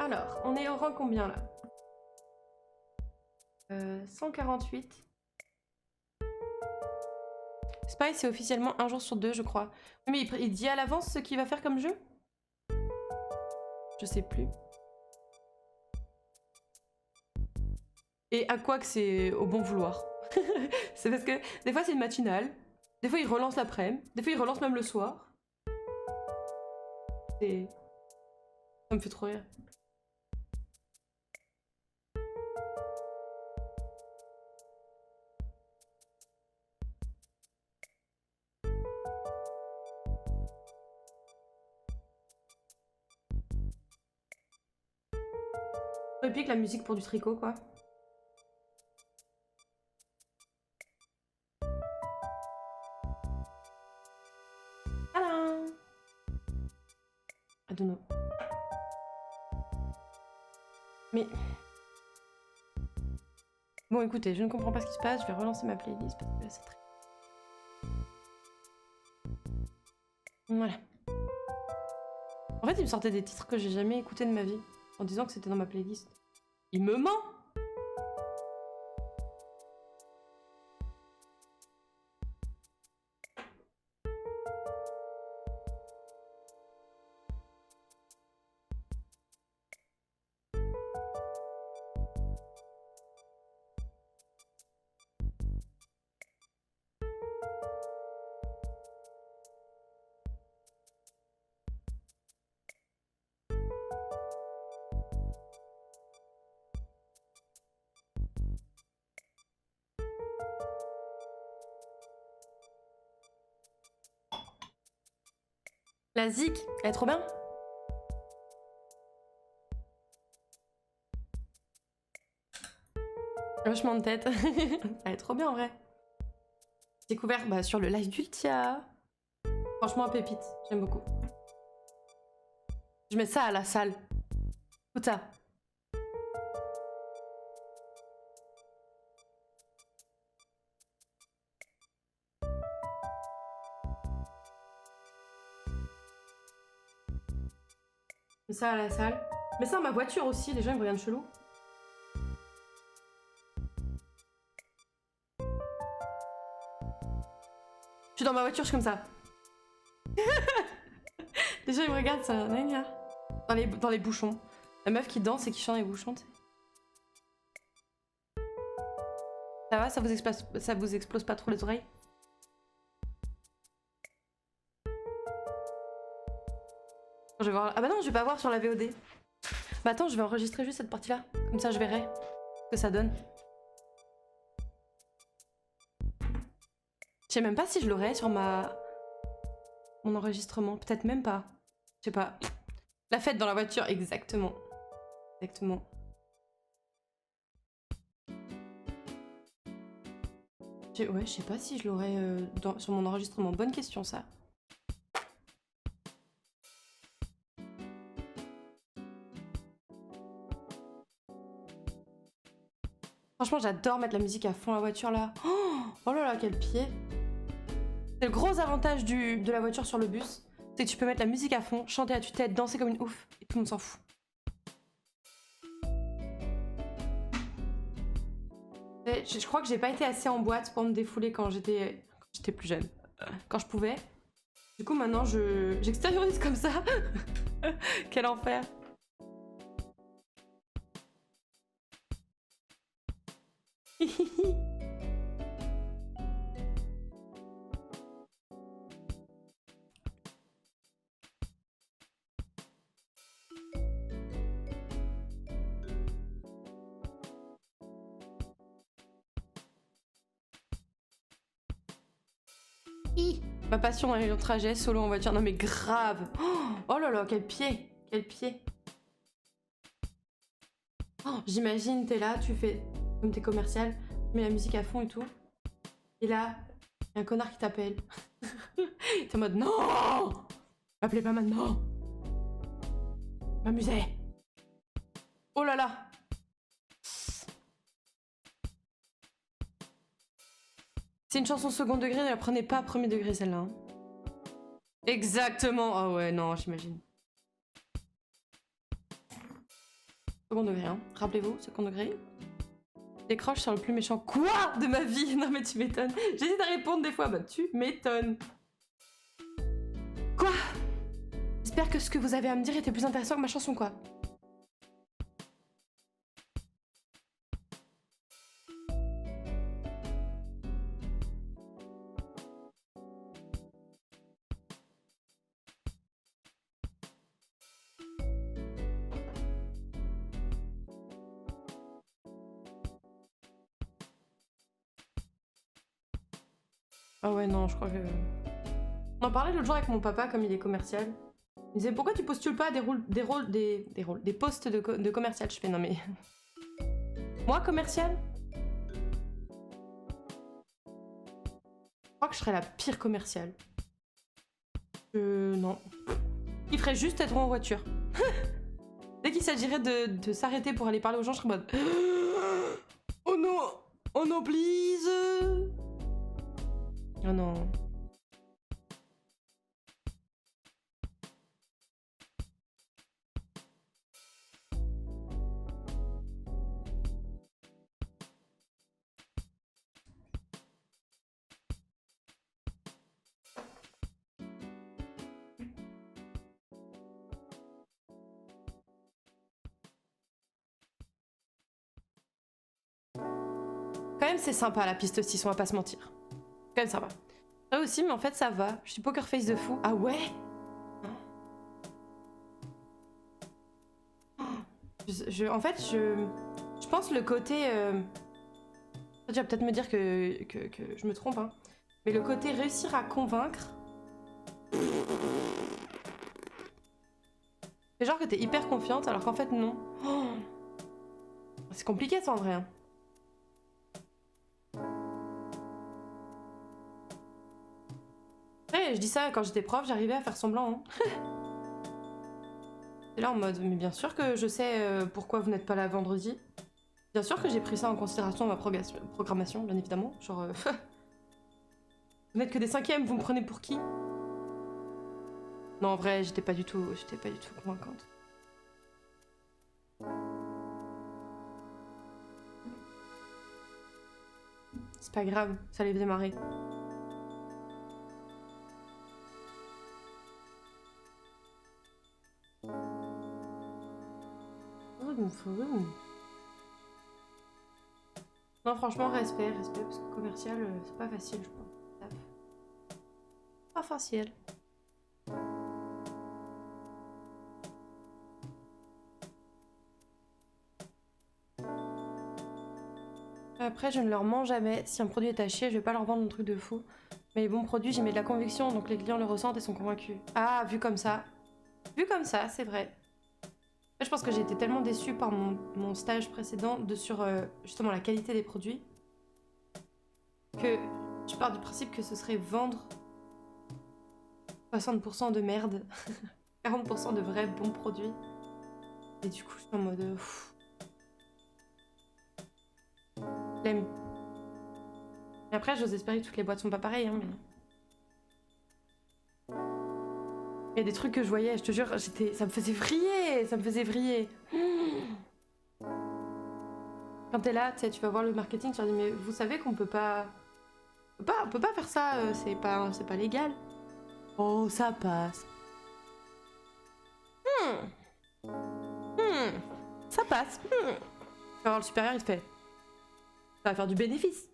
Alors, on est au rang combien là? 148. Spy, c'est officiellement un jour sur deux, je crois. Mais il dit à l'avance ce qu'il va faire comme jeu? Je sais plus. Et à quoi que c'est au bon vouloir. C'est parce que des fois c'est une matinale, des fois il relance l'après-midi, des fois il relance même le soir. Et ça me fait trop rire. Et puis que la musique pour du tricot quoi. Tadam! I don't know. Mais... Bon écoutez, je ne comprends pas ce qui se passe, je vais relancer ma playlist parce que là c'est très... Voilà. En fait il me sortait des titres que j'ai jamais écoutés de ma vie, en disant que c'était dans ma playlist. Il me ment! La zik, elle est trop bien. Hochement de tête. Elle est trop bien en vrai. Découvert sur le live d'Ultia. Franchement, pépite, j'aime beaucoup. Je mets ça à la salle. Tout ça. Je mets ça à la salle. Je mets ça à ma voiture aussi, les gens ils me regardent chelou. Je suis dans ma voiture, je suis comme ça. Les gens ils me regardent, ça n'a rien à dire. Dans les bouchons. La meuf qui danse et qui chante les bouchons, tu sais. Ça va, ça vous explose pas trop les oreilles? Je vais voir... Ah bah non, je vais pas voir sur la VOD. Bah attends, je vais enregistrer juste cette partie-là. Comme ça, je verrai ce que ça donne. Je sais même pas si je l'aurai sur mon enregistrement. Peut-être même pas. Je sais pas. La fête dans la voiture, exactement. Exactement. Ouais, je sais pas si je l'aurai sur mon enregistrement. Bonne question, ça. Franchement, j'adore mettre la musique à fond dans la voiture, là. Oh là là, quel pied. C'est le gros avantage de la voiture sur le bus. C'est que tu peux mettre la musique à fond, chanter à tue-tête, danser comme une ouf. Et tout le monde s'en fout. Je crois que j'ai pas été assez en boîte pour me défouler quand j'étais plus jeune. Quand je pouvais. Du coup, maintenant, j'extériorise comme ça. Quel enfer. Ma passion dans les longs trajets, solo en voiture. Non mais grave. Oh là là, quel pied. Quel pied. Oh, j'imagine, t'es là, tu fais comme t'es commercial, tu mets la musique à fond et tout. Et là, y a un connard qui t'appelle. T'es en mode non, m'appelez pas maintenant. M'amuser. Oh là là. C'est une chanson second degré, ne la prenez pas premier degré celle-là. Hein. Exactement. Ah ouais, non, j'imagine. Second degré, hein. Rappelez-vous, second degré. Décroche sur le plus méchant. Quoi de ma vie? Non mais tu m'étonnes. J'hésite à répondre des fois. Bah tu m'étonnes. Quoi? J'espère que ce que vous avez à me dire était plus intéressant que ma chanson, quoi. Ah ouais, non, je crois que... On en parlait l'autre jour avec mon papa, comme il est commercial. Il disait, pourquoi tu postules pas des postes de commercial? Je fais, non mais... Moi, commercial? Je crois que je serais la pire commerciale. Non. Il ferait juste être en voiture. Dès qu'il s'agirait de s'arrêter pour aller parler aux gens, je serais en mode... Oh non! Oh non, please! Oh non. Quand même, c'est sympa la piste 6, on va pas se mentir. Quand même sympa. Ça aussi, mais en fait, ça va. Je suis poker face de fou. Ah ouais? En fait, je pense le côté... Tu vas peut-être me dire que je me trompe, hein. Mais le côté réussir à convaincre... C'est genre que t'es hyper confiante, alors qu'en fait, non. Oh, c'est compliqué, ça, en vrai. Hein. Ouais, je dis ça, quand j'étais prof, j'arrivais à faire semblant. Hein. Et là en mode, mais bien sûr que je sais pourquoi vous n'êtes pas là vendredi. Bien sûr que j'ai pris ça en considération dans ma programmation, bien évidemment. Genre, vous n'êtes que des 5e, vous me prenez pour qui? Non, en vrai, j'étais pas du tout convaincante. C'est pas grave, ça les faisait marrer. Non, franchement, respect, parce que commercial, c'est pas facile, je pense. Pas facile. Après, je ne leur mens jamais. Si un produit est à chier, je vais pas leur vendre un truc de fou. Mais les bons produits, j'y mets de la conviction, donc les clients le ressentent et sont convaincus. Ah, vu comme ça. Vu comme ça, c'est vrai. Je pense que j'ai été tellement déçue par mon stage précédent sur justement la qualité des produits que je pars du principe que ce serait vendre 60% de merde, 40% de vrais bons produits. Et du coup, je suis en mode... Flemme. Et après, j'ose espérer que toutes les boîtes sont pas pareilles, hein, mais... Il y a des trucs que je voyais, je te jure, ça me faisait vriller, ça me faisait vriller. Quand t'es là, tu vas voir le marketing, tu leur dis, mais vous savez qu'on peut pas... On peut pas faire ça, c'est pas légal. Oh, ça passe. Ça passe. Tu vas voir le supérieur, il te fait... Ça va faire du bénéfice.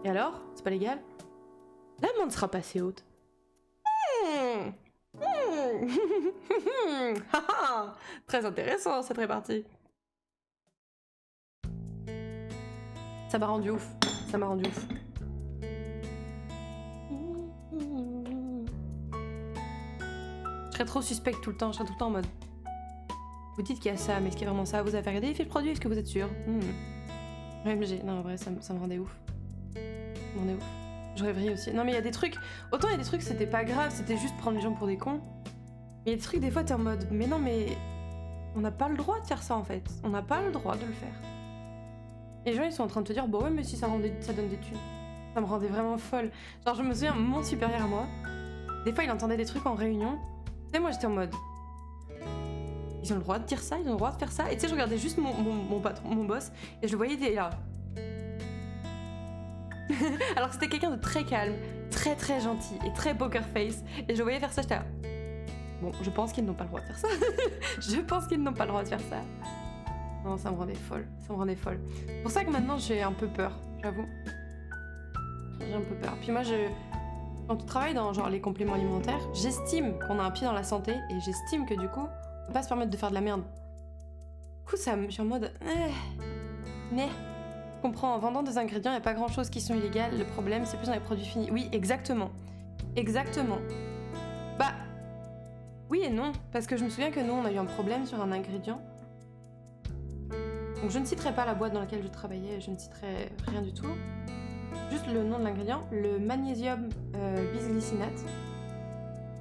Et alors? C'est pas légal? L'amende sera pas assez haute. Très intéressant cette répartie. Ça m'a rendu ouf. Ça m'a rendu ouf. Je serais trop suspecte tout le temps. Je serais tout le temps en mode... Vous dites qu'il y a ça, mais est-ce qu'il y a vraiment ça? Vous avez regardé les fiches produits? Est-ce que vous êtes sûr? OMG. Non, en vrai, ça me rendait ouf. Ça me rendait ouf. Je rêverais aussi. Non mais il y a des trucs... Autant il y a des trucs c'était pas grave, c'était juste prendre les gens pour des cons. Mais il y a des trucs des fois t'es en mode... Mais non mais... On n'a pas le droit de faire ça en fait. On n'a pas le droit de le faire. Et les gens ils sont en train de te dire... Bon ouais mais si ça donne des thunes. Ça me rendait vraiment folle. Genre je me souviens, mon supérieur à moi... Des fois il entendait des trucs en réunion. Tu sais moi j'étais en mode... Ils ont le droit de dire ça, ils ont le droit de faire ça. Et tu sais, je regardais juste mon patron, mon boss, et je le voyais là. Alors que c'était quelqu'un de très calme, très très gentil et très poker face. Et je le voyais faire ça, j'étais là. Bon, je pense qu'ils n'ont pas le droit de faire ça. Je pense qu'ils n'ont pas le droit de faire ça. Non, ça me rendait folle. Ça me rendait folle. C'est pour ça que maintenant j'ai un peu peur, j'avoue. J'ai un peu peur. Puis moi, quand on travaille dans genre les compléments alimentaires, j'estime qu'on a un pied dans la santé et j'estime que du coup, on peut pas se permettre de faire de la merde. Du coup, je suis en mode. Mais. Je comprends, en vendant des ingrédients, il n'y a pas grand chose qui sont illégales. Le problème, c'est plus dans les produits finis. Oui, exactement. Exactement. Bah. Oui et non. Parce que je me souviens que nous, on a eu un problème sur un ingrédient. Donc je ne citerai pas la boîte dans laquelle je travaillais, je ne citerai rien du tout. Juste le nom de l'ingrédient, le magnésium bisglycinate.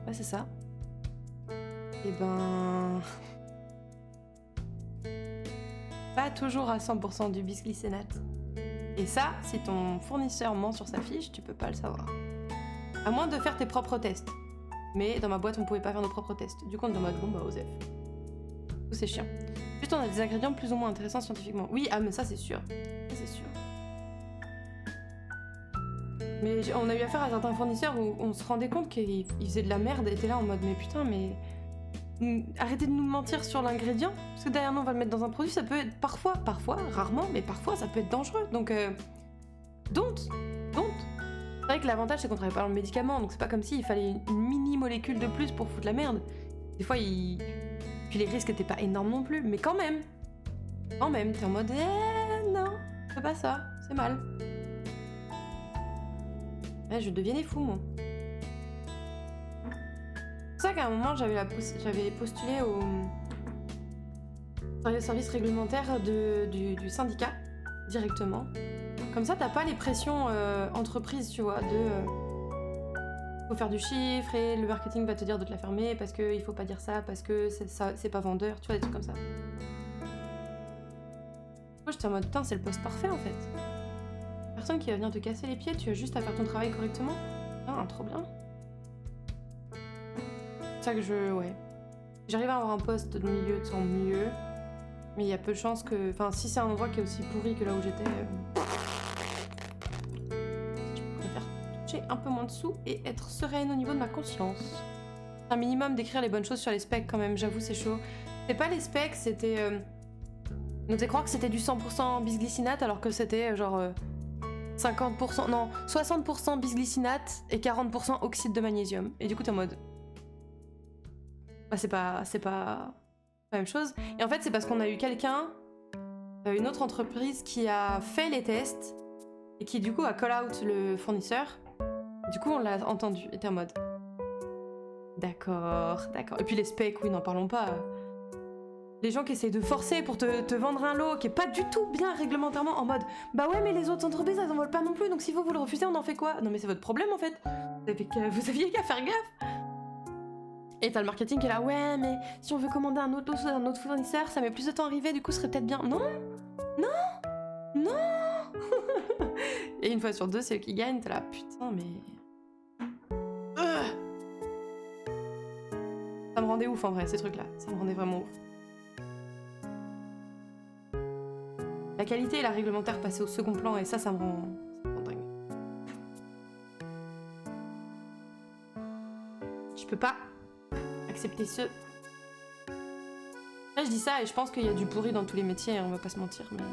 Ouais, c'est ça. Et ben... Pas toujours à 100% du bisglycinate. Et ça, si ton fournisseur ment sur sa fiche, tu peux pas le savoir. À moins de faire tes propres tests. Mais dans ma boîte, on pouvait pas faire nos propres tests. Du coup, on est en mode, bon bah, OSEF. C'est chiant. Juste, on a des ingrédients plus ou moins intéressants scientifiquement. Oui, ah mais ça c'est sûr. Ça c'est sûr. Mais on a eu affaire à certains fournisseurs où on se rendait compte qu'ils faisaient de la merde et étaient là en mode mais putain mais... Arrêtez de nous mentir sur l'ingrédient, parce que derrière nous on va le mettre dans un produit, ça peut être parfois, rarement, mais parfois ça peut être dangereux. Donc don't. C'est vrai que l'avantage c'est qu'on travaille pas dans le médicament, donc c'est pas comme s'il fallait une mini molécule de plus pour foutre la merde. Des fois puis les risques étaient pas énormes non plus, mais quand même, t'es en mode non, fais pas ça, c'est mal. Ouais, je deviens fou moi. C'est pour ça qu'à un moment j'avais postulé au service réglementaire du syndicat directement. Comme ça t'as pas les pressions entreprises, tu vois, faut faire du chiffre et le marketing va te dire de te la fermer parce qu'il faut pas dire ça, parce que c'est pas vendeur, tu vois, des trucs comme ça. Moi j'étais en mode putain, c'est le poste parfait en fait. Personne qui va venir te casser les pieds, tu as juste à faire ton travail correctement. Ah, trop bien. C'est ça que ouais. J'arrive à avoir un poste de milieu, tant mieux. Mais il y a peu de chances que... Enfin, si c'est un endroit qui est aussi pourri que là où j'étais... Je préfère toucher un peu moins de sous et être sereine au niveau de ma conscience. Un minimum d'écrire les bonnes choses sur les specs quand même, j'avoue c'est chaud. C'est pas les specs, c'était... On nous faisait croire que c'était du 100% bisglycinate alors que c'était genre... 50%... Non, 60% bisglycinate et 40% oxyde de magnésium. Et du coup t'es en mode... Bah c'est pas la même chose. Et en fait c'est parce qu'on a eu quelqu'un, une autre entreprise qui a fait les tests et qui du coup a call out le fournisseur. Du coup on l'a entendu et t'es en mode... D'accord. Et puis les specs, oui n'en parlons pas. Les gens qui essayent de forcer pour te vendre un lot qui est pas du tout bien réglementairement en mode bah ouais mais les autres entreprises elles en veulent pas non plus donc si vous le refusez on en fait quoi? Non mais c'est votre problème en fait. Vous aviez qu'à faire gaffe. Et t'as le marketing qui est là ouais mais si on veut commander un autre fournisseur ça met plus de temps à arriver du coup ce serait peut-être bien. Non. Et une fois sur deux c'est eux qui gagnent, t'es là putain mais... Ça me rendait ouf en vrai ces trucs là, ça me rendait vraiment ouf. La qualité et la réglementaire passaient au second plan et ça me rend dingue. Je peux pas accepter ce... Là je dis ça et je pense qu'il y a du pourri dans tous les métiers, on va pas se mentir, mais...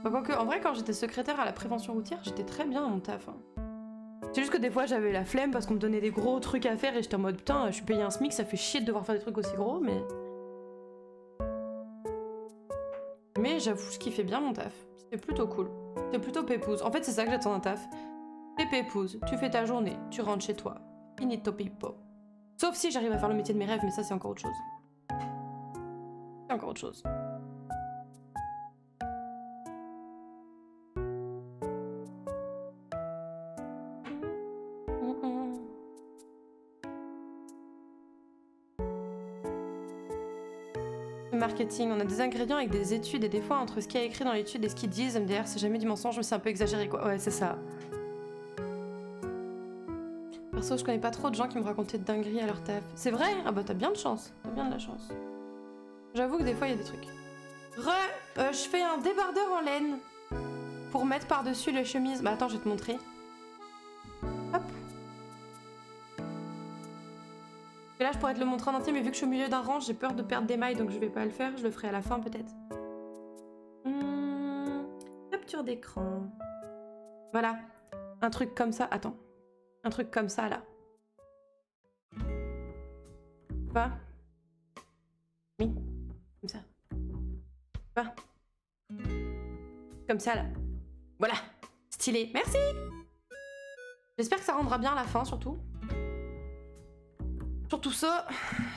Quoique, en vrai quand j'étais secrétaire à la prévention routière, j'étais très bien à mon taf. Hein. C'est juste que des fois j'avais la flemme parce qu'on me donnait des gros trucs à faire et j'étais en mode putain, je suis payé un SMIC, ça fait chier de devoir faire des trucs aussi gros, mais... Mais j'avoue, je kiffais bien mon taf. C'était plutôt cool. C'était plutôt pépouze. En fait, c'est ça que j'attends d'un taf. T'es pépouze, tu fais ta journée, tu rentres chez toi. Finito pipo. Sauf si j'arrive à faire le métier de mes rêves, mais ça c'est encore autre chose. C'est encore autre chose. Marketing, on a des ingrédients avec des études et des fois entre ce qui est écrit dans l'étude et ce qu'ils disent, MDR c'est jamais du mensonge mais c'est un peu exagéré quoi, ouais c'est ça. Perso, je connais pas trop de gens qui me racontaient de dingueries à leur taf. C'est vrai? Ah bah t'as bien de chance. T'as bien de la chance. J'avoue que des fois, il y a des trucs. Je fais un débardeur en laine pour mettre par-dessus les chemises. Bah attends, je vais te montrer. Hop. Et là, je pourrais te le montrer en entier, mais vu que je suis au milieu d'un rang, j'ai peur de perdre des mailles, donc je vais pas le faire. Je le ferai à la fin, peut-être. Capture d'écran. Voilà. Un truc comme ça. Attends. Un truc comme ça, là. Pas. Oui. Comme ça. Pas. Comme ça, là. Voilà. Stylé. Merci. J'espère que ça rendra bien à la fin, surtout. Surtout ça.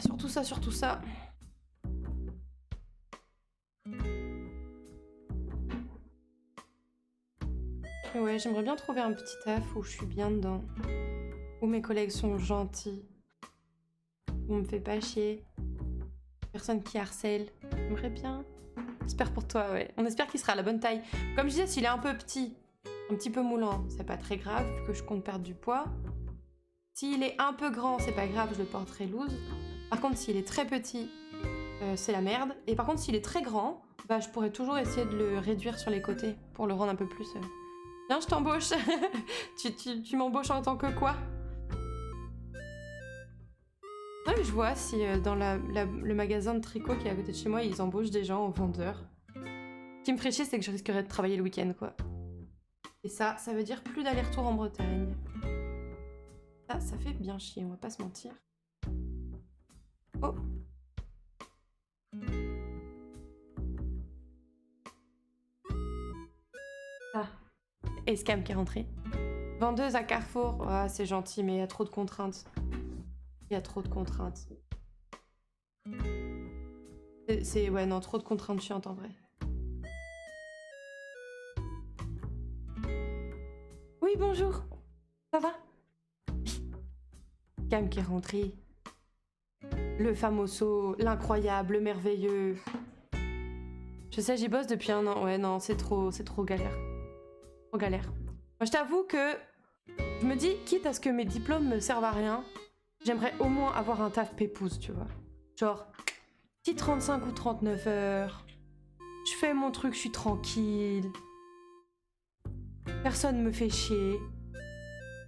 Surtout ça, surtout ça. Ouais, j'aimerais bien trouver un petit taf où je suis bien dedans. Où mes collègues sont gentils. Où on me fait pas chier. Personne qui harcèle. J'aimerais bien. J'espère pour toi, ouais. On espère qu'il sera à la bonne taille. Comme je disais, s'il est un peu petit, un petit peu moulant, c'est pas très grave, vu que je compte perdre du poids. S'il est un peu grand, c'est pas grave, je le porterai loose. Par contre, s'il est très petit, c'est la merde. Et par contre, s'il est très grand, bah, je pourrais toujours essayer de le réduire sur les côtés pour le rendre un peu plus... Viens, je t'embauche. tu m'embauches en tant que quoi? Ouais, mais je vois si dans le magasin de tricot qui est à côté de chez moi, ils embauchent des gens en vendeur. Ce qui me ferait chier, c'est que je risquerais de travailler le week-end, quoi. Et ça veut dire plus d'aller-retour en Bretagne. Ça fait bien chier, on va pas se mentir. Oh. Ah. Escam qui est rentrée. Vendeuse à Carrefour. Ah, c'est gentil, mais il y a trop de contraintes. Il y a trop de contraintes. Ouais, non, trop de contraintes chiantes en vrai. Oui, bonjour. Ça va? Cam qui est rentré. Le famoso, l'incroyable, le merveilleux. Je sais, j'y bosse depuis 1 an. Ouais, non, c'est trop galère. Trop galère. Moi, je t'avoue que je me dis, quitte à ce que mes diplômes me servent à rien, j'aimerais au moins avoir un taf pépouze, tu vois. Genre, petit 35 ou 39 heures. Je fais mon truc, je suis tranquille. Personne me fait chier.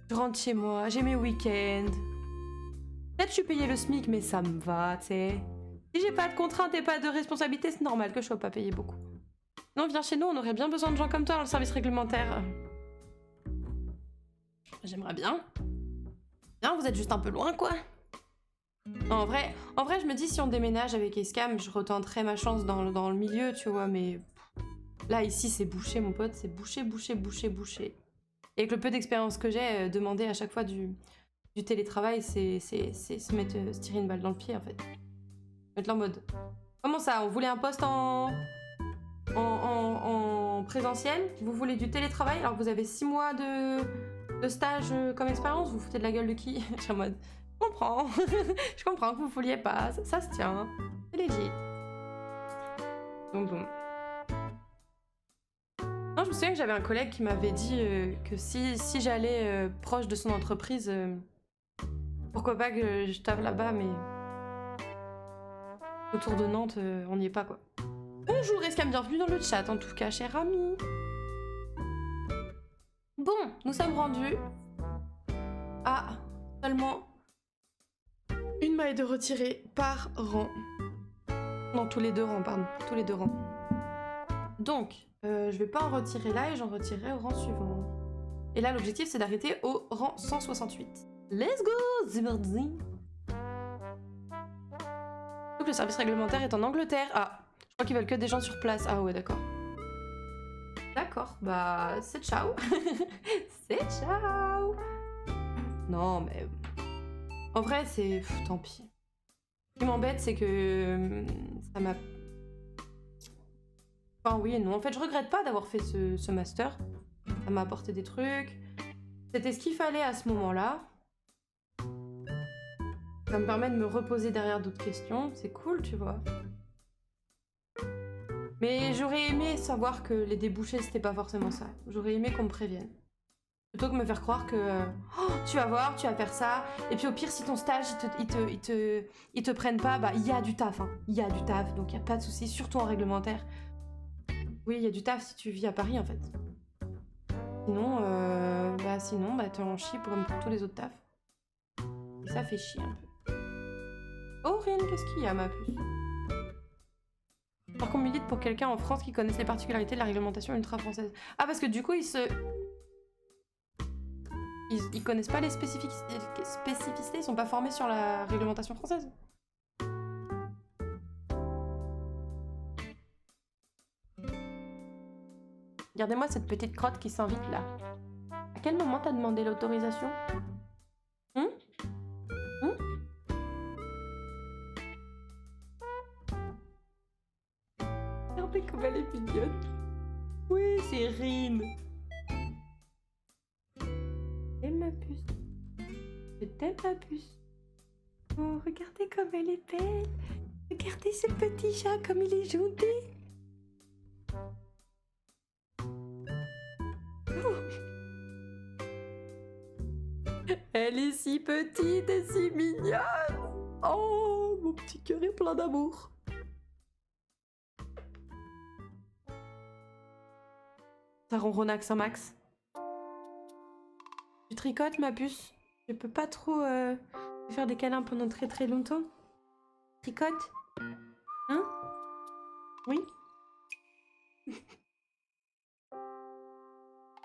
Je rentre chez moi, j'ai mes week-ends. Peut-être je suis payée le SMIC, mais ça me va, tu sais. Si j'ai pas de contraintes et pas de responsabilités, c'est normal que je sois pas payée beaucoup. Non, viens chez nous, on aurait bien besoin de gens comme toi dans le service réglementaire. J'aimerais bien. Bien, vous êtes juste un peu loin, quoi. En vrai, je me dis, si on déménage avec Escam, je retenterai ma chance dans le milieu, tu vois, mais... Là, ici, c'est bouché, mon pote, c'est bouché. Et avec le peu d'expérience que j'ai, demander à chaque fois du télétravail, c'est se tirer une balle dans le pied, en fait. Mettre en mode... Comment ça? On voulait un poste en présentiel? Vous voulez du télétravail alors que vous avez 6 mois de stage comme expérience? Vous foutez de la gueule de qui? Je suis en mode... Je comprends. Je comprends que vous vouliez pas. Ça se tient. C'est legit. Donc bon. Non, je me souviens que j'avais un collègue qui m'avait dit que si j'allais proche de son entreprise, pourquoi pas que je taffe là-bas, mais... Autour de Nantes, on n'y est pas, quoi. Bonjour, Escam, bienvenue dans le chat, en tout cas, cher ami. Bon, nous sommes rendus à seulement une maille de retirée par rang. Non, tous les 2 rangs, pardon. Tous les 2 rangs. Donc, je vais pas en retirer là et j'en retirerai au rang suivant. Et là, l'objectif, c'est d'arrêter au rang 168. Let's go, Zimmerzi. Donc le service réglementaire est en Angleterre. Ah, je crois qu'ils veulent que des gens sur place. Ah ouais, d'accord. D'accord, bah c'est ciao. C'est ciao. Non, mais... En vrai, c'est... Tant pis. Ce qui m'embête, c'est que... Ça m'a... Enfin, oui et non. En fait, je regrette pas d'avoir fait ce master. Ça m'a apporté des trucs. C'était ce qu'il fallait à ce moment-là. Ça me permet de me reposer derrière d'autres questions. C'est cool, tu vois. Mais j'aurais aimé savoir que les débouchés, c'était pas forcément ça. J'aurais aimé qu'on me prévienne. Plutôt que me faire croire que oh, tu vas voir, tu vas faire ça. Et puis au pire, si ton stage, ils te prennent pas, bah il y a du taf. Hein. Il y a du taf, donc il n'y a pas de souci, surtout en réglementaire. Oui, il y a du taf si tu vis à Paris en fait. Sinon, t'es en chie comme pour tous les autres tafs. Et ça fait chier un peu. Oh, rien, qu'est-ce qu'il y a, ma puce? Par contre, milite pour quelqu'un en France qui connaisse les particularités de la réglementation ultra-française. Ah, parce que du coup, ils connaissent pas les spécificités, ils sont pas formés sur la réglementation française. Regardez-moi cette petite crotte qui s'invite là. À quel moment t'as demandé l'autorisation? Regardez comme elle est mignonne. Oui, c'est Rin. Et ma puce. Je t'aime ma puce. Oh, regardez comme elle est belle. Regardez ce petit chat comme il est gentil. Elle est si petite et si mignonne. Oh, mon petit cœur est plein d'amour. Ça ronronnaxe un max. Tu tricotes, ma puce? Je peux pas trop faire des câlins pendant très très longtemps. Tricote? Hein? Oui?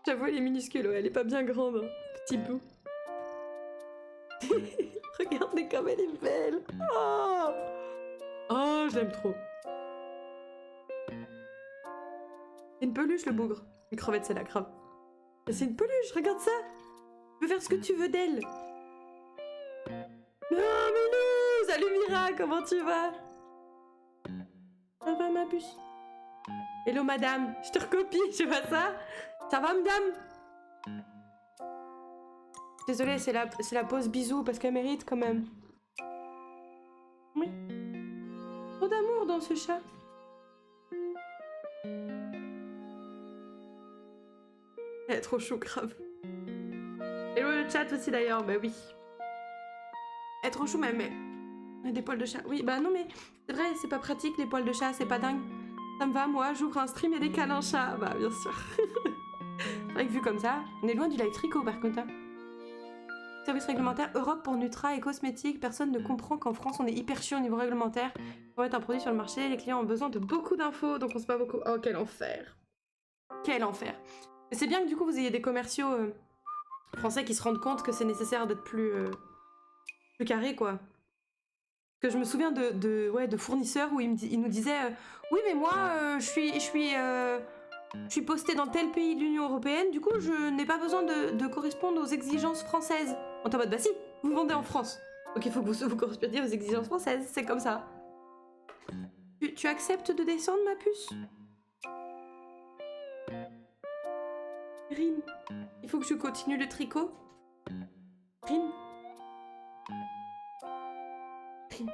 J'avoue, elle est minuscule, elle est pas bien grande, hein. Petit bout. Regardez comme elle est belle. Oh, oh j'aime trop. C'est une peluche, le bougre. Une crevette, c'est la crave. C'est une peluche, regarde ça. Tu peux faire ce que tu veux d'elle. Oh, Minou! Salut Mira, comment tu vas? Ça va, ma puce? Hello, madame. Je te recopie, tu vois ça? Ça va, madame? Désolée, c'est la pause bisous parce qu'elle mérite quand même. Oui. Trop d'amour dans ce chat. Elle est trop chou, grave. Hello le chat aussi d'ailleurs, bah oui. Elle est trop chou même, mais des poils de chat. Oui, bah non mais c'est vrai, c'est pas pratique les poils de chat, c'est pas dingue. Ça me va, moi, j'ouvre un stream et des câlins chat. Bah bien sûr. C'est vrai que vu comme ça, on est loin du live tricot par contre. Hein. Service réglementaire, Europe pour Nutra et cosmétiques. Personne ne comprend qu'en France on est hyper chiant au niveau réglementaire. Pour mettre un produit sur le marché, les clients ont besoin de beaucoup d'infos, donc on sait pas beaucoup. Oh quel enfer. Quel enfer. Mais c'est bien que du coup vous ayez des commerciaux français qui se rendent compte que c'est nécessaire d'être plus carré quoi. Parce que je me souviens de fournisseurs où ils nous disaient oui mais moi je suis posté dans tel pays de l'Union Européenne, du coup je n'ai pas besoin de correspondre aux exigences françaises. On est en mode bah si, vous vendez en France. Donc il faut que vous correspondiez aux exigences françaises, c'est comme ça. Tu acceptes de descendre ma puce? Rin, il faut que je continue le tricot. Rin. Rin.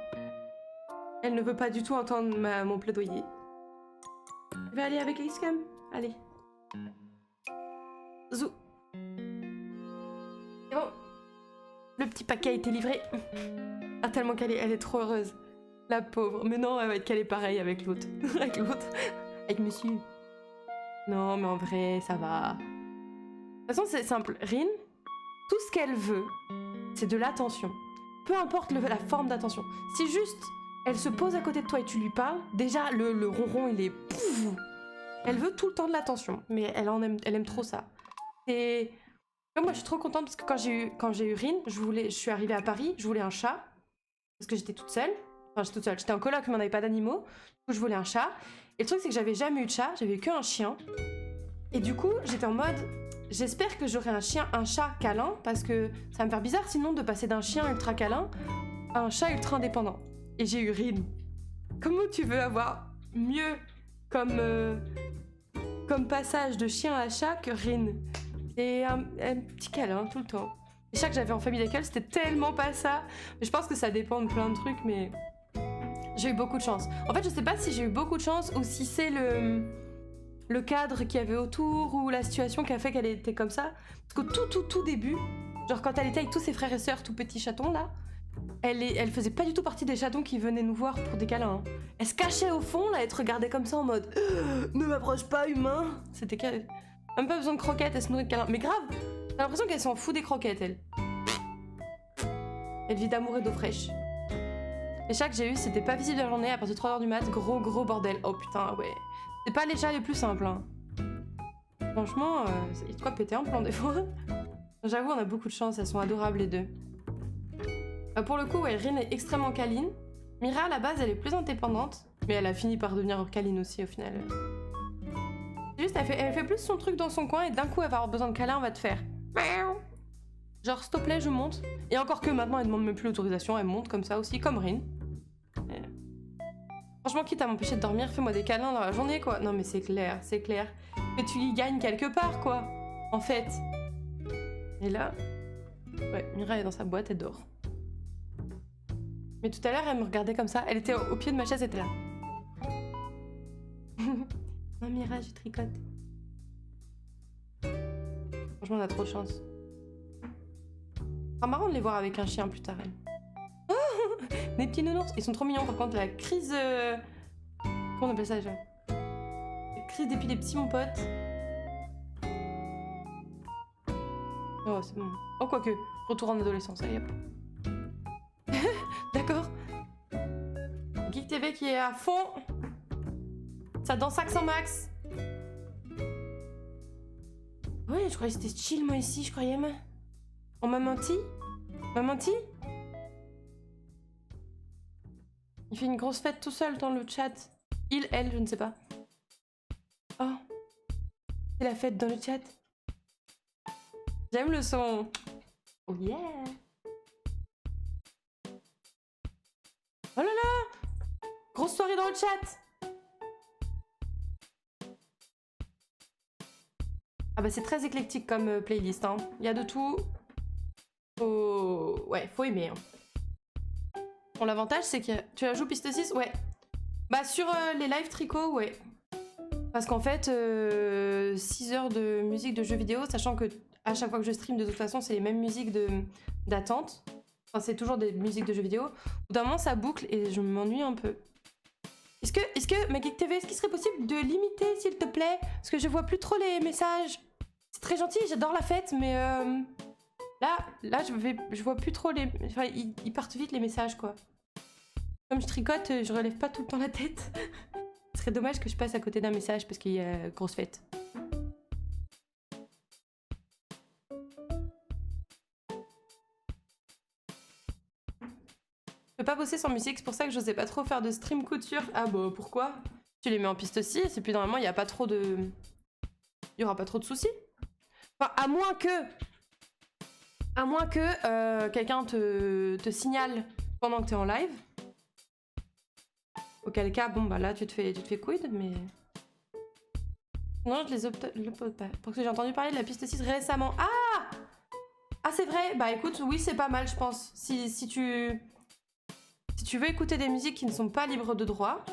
Elle ne veut pas du tout entendre mon plaidoyer. Je vais aller avec Xcam. Allez. Zou. C'est bon. Le petit paquet a été livré. Ah, tellement qu'elle est trop heureuse. La pauvre. Mais non, elle va être calée pareil avec l'autre. Avec l'autre. Avec monsieur. Non, mais en vrai, ça va. De toute façon, c'est simple. Rin, tout ce qu'elle veut, c'est de l'attention. Peu importe la forme d'attention. Si juste, elle se pose à côté de toi et tu lui parles, déjà, le ronron, il est... Pouf. Elle veut tout le temps de l'attention, mais elle aime trop ça. Et moi, je suis trop contente parce que quand j'ai eu Rin, je suis arrivée à Paris, je voulais un chat, parce que j'étais toute seule. Enfin, j'étais toute seule. J'étais en coloc, mais on n'avait pas d'animaux. Du coup, je voulais un chat. Et le truc, c'est que j'avais jamais eu de chat, j'avais eu qu'un chien. Et du coup, j'étais en mode... J'espère que j'aurai un chat câlin, parce que ça va me faire bizarre sinon de passer d'un chien ultra câlin à un chat ultra indépendant. Et j'ai eu Rin. Comment tu veux avoir mieux comme passage de chien à chat que Rin? Et un petit câlin tout le temps. Les chats que j'avais en famille d'accueil, c'était tellement pas ça. Mais je pense que ça dépend de plein de trucs, mais j'ai eu beaucoup de chance. En fait, je sais pas si j'ai eu beaucoup de chance ou si c'est le le cadre qu'il y avait autour ou la situation qui a fait qu'elle était comme ça. Parce qu'au tout début, genre quand elle était avec tous ses frères et sœurs tout petits chatons là, elle faisait pas du tout partie des chatons qui venaient nous voir pour des câlins. Hein. Elle se cachait au fond là, elle te regardait comme ça en mode ne m'approche pas humain. C'était même pas besoin de croquettes, elle se nourrit de câlins. Mais grave, j'ai l'impression qu'elle s'en fout des croquettes elle. Elle vit d'amour et d'eau fraîche. Les chats que j'ai eu, c'était pas visible de la journée à partir de 3h du mat, gros bordel. Oh putain, ouais. C'est pas les chats les plus simples. Hein. Franchement, il y a de quoi péter un plan des fois. J'avoue, on a beaucoup de chance, elles sont adorables les deux. Pour le coup, ouais, Rin est extrêmement câline. Mira, à la base, elle est plus indépendante, mais elle a fini par devenir câline aussi au final. Juste, elle fait plus son truc dans son coin et d'un coup, elle va avoir besoin de câlin, on va te faire. Genre, s'il te plaît, je monte. Et encore que maintenant, elle demande même plus l'autorisation, elle monte comme ça aussi, comme Rin. Et... Franchement, quitte à m'empêcher de dormir, fais-moi des câlins dans la journée, quoi. Non, mais c'est clair, c'est clair. Que tu y gagnes quelque part, quoi. En fait. Et là... Ouais, Mira est dans sa boîte, elle dort. Mais tout à l'heure, elle me regardait comme ça. Elle était au pied de ma chaise, elle était là. Non, Mira, je tricote. Franchement, on a trop de chance. C'est marrant de les voir avec un chien plus tard. Oh, des petits nounours. Ils sont trop mignons. Par contre, la crise... Comment on appelle ça déjà? La crise d'épilepsie, mon pote. Oh, c'est bon. Oh, quoique. Retour en adolescence. Allez, hop. D'accord. Geek TV qui est à fond. Ça danse accent max. Ouais, je croyais que c'était chill, moi, ici. Je croyais, mais... On m'a menti? M'a menti? Il fait une grosse fête tout seul dans le chat. Il, elle, je ne sais pas. Oh. C'est la fête dans le chat. J'aime le son. Oh yeah. Oh là là. Grosse soirée dans le chat. Ah bah c'est très éclectique comme playlist. Hein. Il y a de tout. Ouais, faut aimer. Hein. Bon, l'avantage, c'est que tu la joues piste 6, ouais. Bah, sur les live tricot, ouais. Parce qu'en fait, 6 heures de musique de jeux vidéo, sachant que à chaque fois que je stream, de toute façon, c'est les mêmes musiques d'attente. Enfin, c'est toujours des musiques de jeux vidéo. Au bout d'un moment, ça boucle et je m'ennuie un peu. Est-ce que, ma Geek TV, est-ce qu'il serait possible de limiter, s'il te plaît? Parce que je vois plus trop les messages. C'est très gentil, j'adore la fête, mais... Là, je vois plus trop les... Enfin, ils partent vite, les messages, quoi. Comme je tricote, je relève pas tout le temps la tête. Ce serait dommage que je passe à côté d'un message parce qu'il y a grosse fête. Je peux pas bosser sans musique, c'est pour ça que je sais pas trop faire de stream couture. Ah bah, pourquoi? Tu les mets en piste 6 et puis normalement, il y a pas trop de... Il y aura pas trop de soucis. Enfin, à moins que quelqu'un te signale pendant que t'es en live. Auquel cas, bon bah là tu te fais quid, mais... Non, je les upload pas. Parce que j'ai entendu parler de la piste 6 récemment. Ah! Ah c'est vrai, bah écoute, oui c'est pas mal je pense. Si tu veux écouter des musiques qui ne sont pas libres de droit,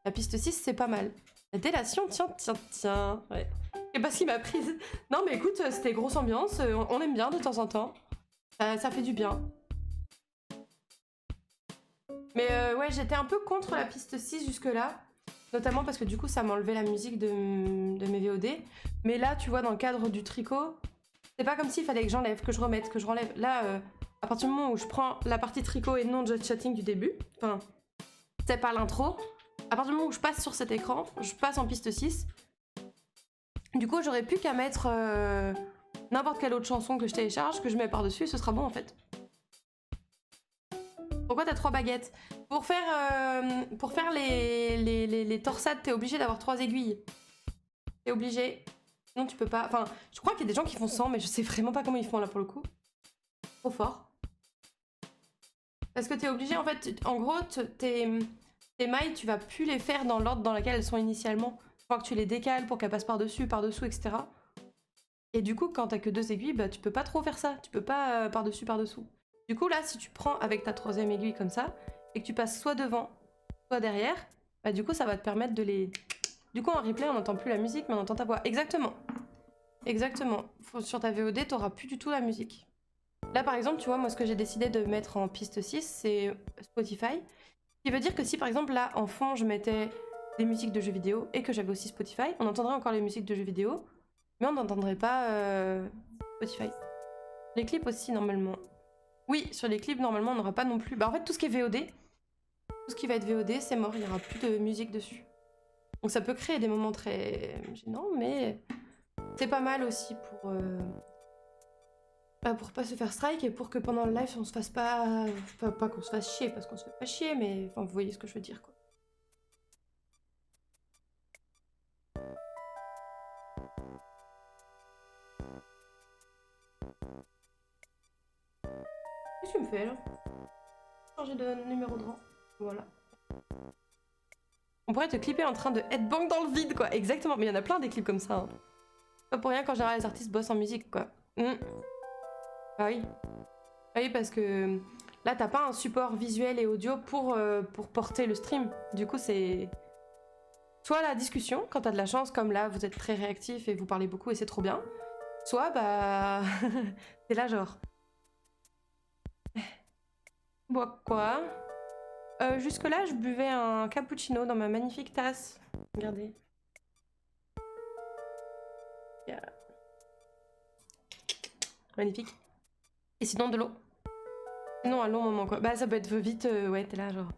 la piste 6 c'est pas mal. La délation, tiens. Ouais. Et parce qu'il m'a prise. Non mais écoute, c'était grosse ambiance, on aime bien de temps en temps. Ça fait du bien. Mais ouais, j'étais un peu contre la piste 6 jusque-là. Notamment parce que du coup, ça m'enlevait la musique de mes VOD. Mais là, tu vois, dans le cadre du tricot, c'est pas comme s'il fallait que j'enlève, que je remette, que je renlève. Là, à partir du moment où je prends la partie tricot et non just chatting du début, enfin, c'est pas l'intro, à partir du moment où je passe sur cet écran, je passe en piste 6. Du coup, j'aurais plus qu'à mettre n'importe quelle autre chanson que je télécharge, que je mets par-dessus, ce sera bon en fait. Pourquoi t'as 3 baguettes? Pour faire les torsades, t'es obligé d'avoir 3 aiguilles. T'es obligé. Sinon tu peux pas... Enfin, je crois qu'il y a des gens qui font 100, mais je sais vraiment pas comment ils font là pour le coup. Trop fort. Parce que t'es obligé, en fait, en gros, tes mailles, tu vas plus les faire dans l'ordre dans lequel elles sont initialement. Il faut que tu les décales pour qu'elles passent par-dessus, par-dessous, etc. Et du coup, quand t'as que 2 aiguilles, bah tu peux pas trop faire ça. Tu peux pas par-dessus, par-dessous. Du coup, là, si tu prends avec ta 3e aiguille comme ça, et que tu passes soit devant, soit derrière, bah du coup, ça va te permettre de les Du coup, en replay, on n'entend plus la musique, mais on entend ta voix. Exactement. Exactement. Sur ta VOD, t'auras plus du tout la musique. Là, par exemple, tu vois, moi, ce que j'ai décidé de mettre en piste 6, c'est Spotify. Ce qui veut dire que si, par exemple, là, en fond, je mettais des musiques de jeux vidéo et que j'avais aussi Spotify, on entendrait encore les musiques de jeux vidéo, mais on n'entendrait pas Spotify. Les clips aussi, normalement. Oui, sur les clips, normalement, on n'aura pas non plus... Bah, en fait, tout ce qui est VOD, tout ce qui va être VOD, c'est mort, il n'y aura plus de musique dessus. Donc ça peut créer des moments très gênants, mais c'est pas mal aussi pour pas se faire strike et pour que pendant le live, on se fasse pas... Enfin, pas qu'on se fasse chier, parce qu'on se fait pas chier, mais enfin, vous voyez ce que je veux dire, quoi. Qu'est-ce que tu me fais, là? Changer de numéro de rang. Voilà. On pourrait te clipper en train de headbang dans le vide, quoi. Exactement, mais il y en a plein des clips comme ça. Hein. Pas pour rien qu'en général les artistes bossent en musique, quoi. Ah oui. Ah oui, parce que là, t'as pas un support visuel et audio pour porter le stream. Du coup, c'est soit la discussion, quand t'as de la chance, comme là, vous êtes très réactif et vous parlez beaucoup et c'est trop bien. Soit, bah... t'es là, genre... Bois quoi? Jusque-là, je buvais un cappuccino dans ma magnifique tasse. Regardez. Yeah. Magnifique. Et sinon, de l'eau. Sinon, un long moment, quoi. Bah, ça peut être vite, ouais, t'es là, genre...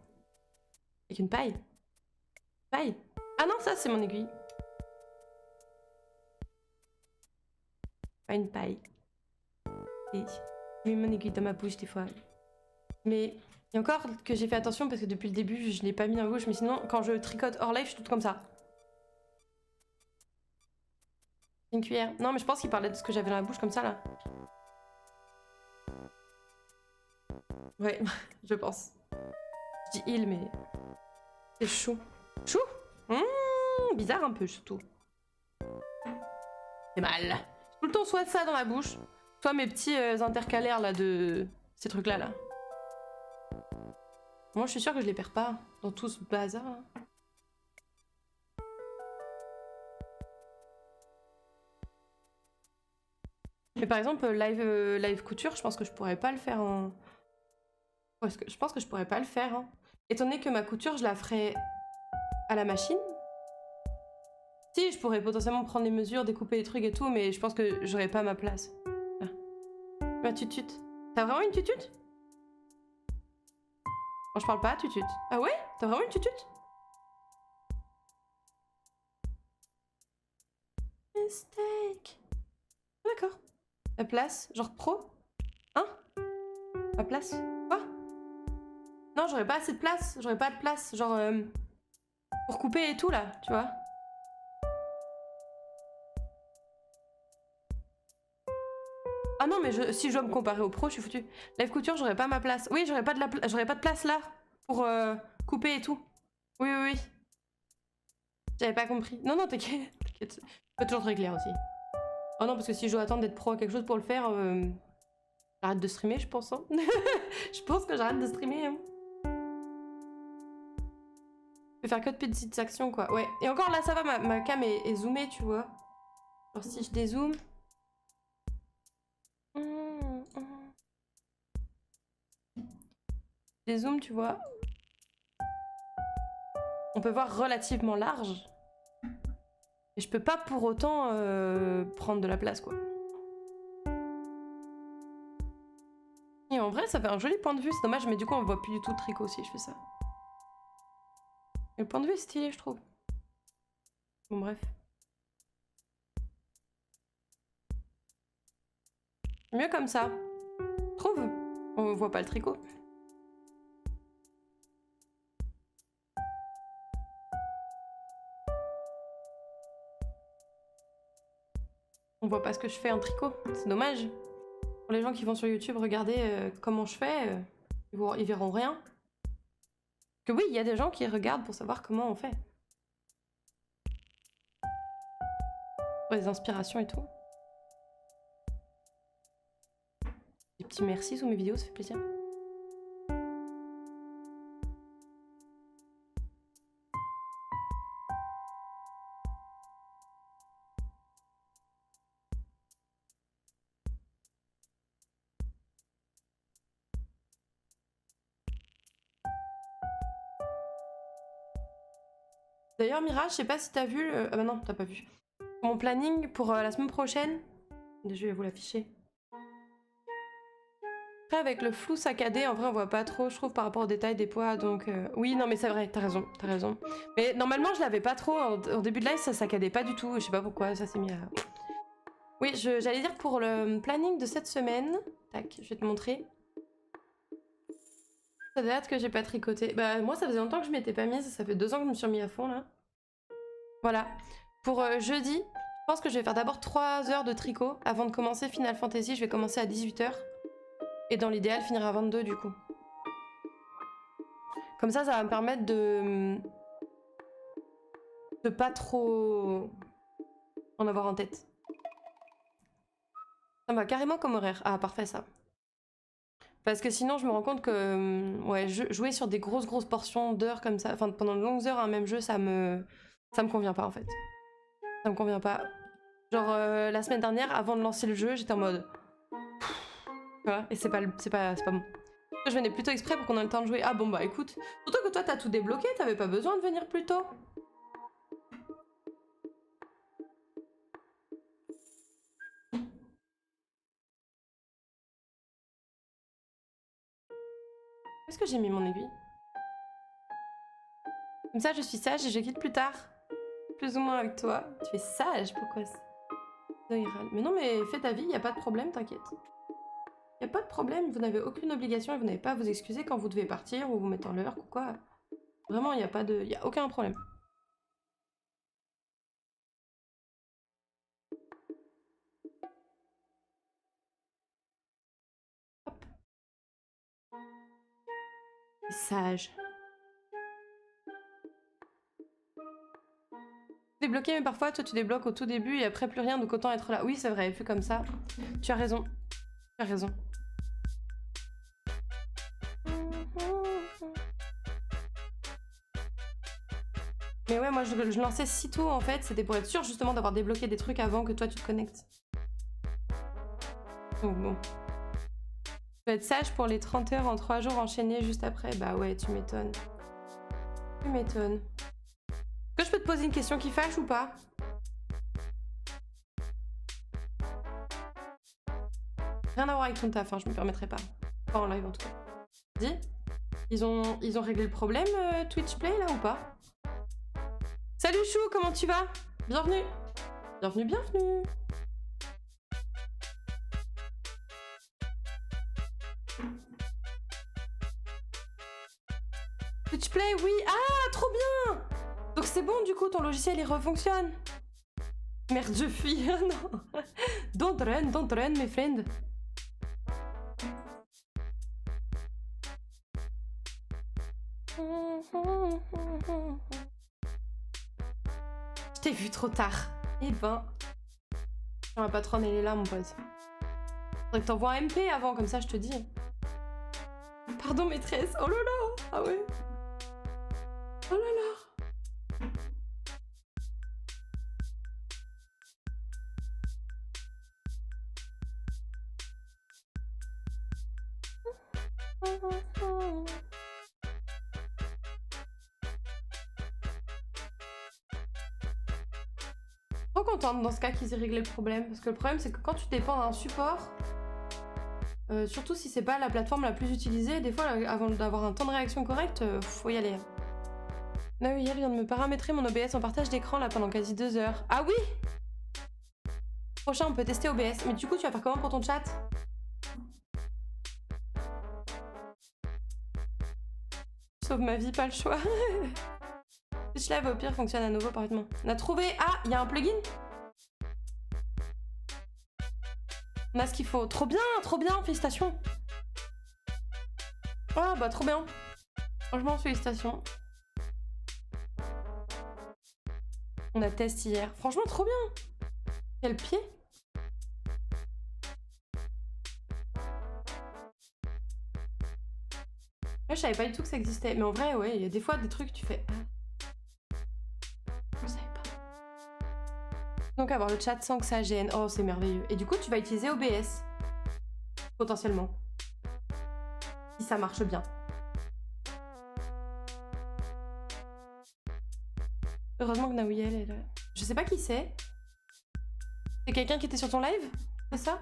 Avec une paille. Paille. Ah non, ça, c'est mon aiguille. Pas une paille. Et j'ai mis mon aiguille dans ma bouche, des fois. Mais... Et encore que j'ai fait attention parce que depuis le début, je l'ai pas mis dans la bouche, mais sinon, quand je tricote hors live, je suis toute comme ça. Une cuillère. Non, mais je pense qu'il parlait de ce que j'avais dans la bouche comme ça, là. Ouais, je pense. Je dis il, mais... C'est chou. Chou. Bizarre un peu, surtout. C'est mal. Tout le temps, soit ça dans la bouche, soit mes petits intercalaires, là, de... Ces trucs-là, là. Moi, je suis sûre que je les perds pas dans tout ce bazar. Hein. Mais par exemple, live couture, je pense que je pourrais pas le faire en... Je pense que je pourrais pas le faire. Hein. Étant donné que ma couture, je la ferais à la machine. Si, je pourrais potentiellement prendre les mesures, découper les trucs et tout, mais je pense que j'aurais pas ma place. Là. Ma tutute. T'as vraiment une tutute? Bon, je parle pas, tutute. Ah ouais? T'as vraiment une tutute? Mistake. D'accord. La place, genre pro? Hein? Ma place? Quoi? Non, j'aurais pas assez de place. J'aurais pas de place, genre... pour couper et tout, là, tu vois? Ah non, mais si je dois me comparer aux pros, je suis foutue. Live couture, j'aurais pas ma place. Oui, j'aurais pas de place là pour couper et tout. Oui, oui, oui. J'avais pas compris. Non, non, t'inquiète. T'inquiète. Je peux toujours très clair aussi. Oh non, parce que si je dois attendre d'être pro à quelque chose pour le faire, j'arrête de streamer, je pense. Hein. Je pense que j'arrête de streamer. Hein. Je vais faire que de petites actions, quoi. Ouais. Et encore là, ça va, ma cam est zoomée, tu vois. Alors si je dézoome... Dézoome, tu vois. On peut voir relativement large. Et je peux pas pour autant prendre de la place, quoi. Et en vrai, ça fait un joli point de vue. C'est dommage, mais du coup, on voit plus du tout le tricot si je fais ça. Et le point de vue est stylé, je trouve. Bon, bref. Mieux comme ça. Trouve. On voit pas le tricot. On voit pas ce que je fais en tricot. C'est dommage. Pour les gens qui vont sur YouTube regarder comment je fais, ils verront rien. Que oui, il y a des gens qui regardent pour savoir comment on fait. Pour les inspirations et tout. Des petits merci sous mes vidéos, ça fait plaisir. D'ailleurs, Mira, je sais pas si t'as vu... Ah bah non, t'as pas vu. Mon planning pour la semaine prochaine. Je vais vous l'afficher. Après, avec le flou saccadé, en vrai, on voit pas trop, je trouve, par rapport aux détails des poids. Donc, oui, non, mais c'est vrai, t'as raison, t'as raison. Mais normalement, je l'avais pas trop. Au début de live, ça saccadait pas du tout. Je sais pas pourquoi, ça s'est mis à... Oui, j'allais dire pour le planning de cette semaine. Tac, je vais te montrer. Ça date que j'ai pas tricoté. Bah, moi, ça faisait longtemps que je m'étais pas mise. Ça fait 2 ans que je me suis remis à fond, là. Voilà. Pour jeudi, je pense que je vais faire d'abord 3 heures de tricot. Avant de commencer Final Fantasy, je vais commencer à 18 h. Et dans l'idéal, finir à 22 du coup. Comme ça va me permettre de pas trop en avoir en tête. Ça me va carrément comme horaire. Ah, parfait ça. Parce que sinon, je me rends compte que ouais, jouer sur des grosses portions d'heures comme ça, enfin pendant de longues heures un même jeu, ça me convient pas en fait. Ça me convient pas. Genre la semaine dernière, avant de lancer le jeu, j'étais en mode... Tu vois, et c'est pas bon. Je venais plutôt exprès pour qu'on ait le temps de jouer. Ah bon bah écoute, surtout que toi t'as tout débloqué, t'avais pas besoin de venir plus tôt. Est-ce que j'ai mis mon aiguille? Comme ça je suis sage et je quitte plus tard. Plus ou moins avec toi. Tu es sage, pourquoi ça? Mais non mais fais ta vie, y a pas de problème, t'inquiète. Y a pas de problème, vous n'avez aucune obligation et vous n'avez pas à vous excuser quand vous devez partir ou vous mettre en l'heure ou quoi. Vraiment, y a aucun problème. Hop. Sage. Débloqué, mais parfois toi tu débloques au tout début et après plus rien, donc autant être là. Oui, c'est vrai, fait comme ça. Tu as raison. Tu as raison. Mais ouais, moi je lançais si tôt en fait, c'était pour être sûr justement d'avoir débloqué des trucs avant que toi tu te connectes. Donc bon. Tu vas être sage pour les 30 heures en 3 jours enchaînés juste après. Bah ouais, tu m'étonnes. Tu m'étonnes. Est-ce que je peux te poser une question qui fâche ou pas? Rien à voir avec ton taf, hein, je me permettrai pas. Pas en live en tout cas. Dis, ils ont réglé le problème Twitch Play là ou pas? Salut Chou, comment tu vas? Bienvenue. Bienvenue, bienvenue. Twitch Play, oui. Ah, trop bien. Donc c'est bon du coup, ton logiciel il refonctionne. Merde, je fuis. Non. Don't run, mes friends. Je t'ai vu trop tard. Eh ben... Ma patronne, elle est là, mon pote. Faudrait que t'envoies un MP avant, comme ça, je te dis. Pardon, maîtresse. Oh là là. Ah ouais. Oh là là. Trop contente dans ce cas qu'ils aient réglé le problème. Parce que le problème, c'est que quand tu dépends d'un support, surtout si c'est pas la plateforme la plus utilisée, des fois, avant d'avoir un temps de réaction correct, faut y aller. Nahuya vient de me paramétrer mon OBS en partage d'écran là pendant quasi 2 heures. Ah oui! Prochain, on peut tester OBS. Mais du coup, tu vas faire comment pour ton chat? Sauve ma vie, pas le choix. Twitch Live au pire fonctionne à nouveau parfaitement. On a trouvé... Ah, il y a un plugin? On a ce qu'il faut. Trop bien, félicitations. Oh, bah trop bien. Franchement, félicitations. On a testé hier. Franchement, trop bien. Quel pied. Moi, je savais pas du tout que ça existait. Mais en vrai, ouais, il y a des fois des trucs, tu fais... Je savais pas. Donc avoir le chat sans que ça gêne. Oh, c'est merveilleux. Et du coup, tu vas utiliser OBS. Potentiellement. Si ça marche bien. Heureusement que Naouyel est là. Je sais pas qui c'est. C'est quelqu'un qui était sur ton live? C'est ça?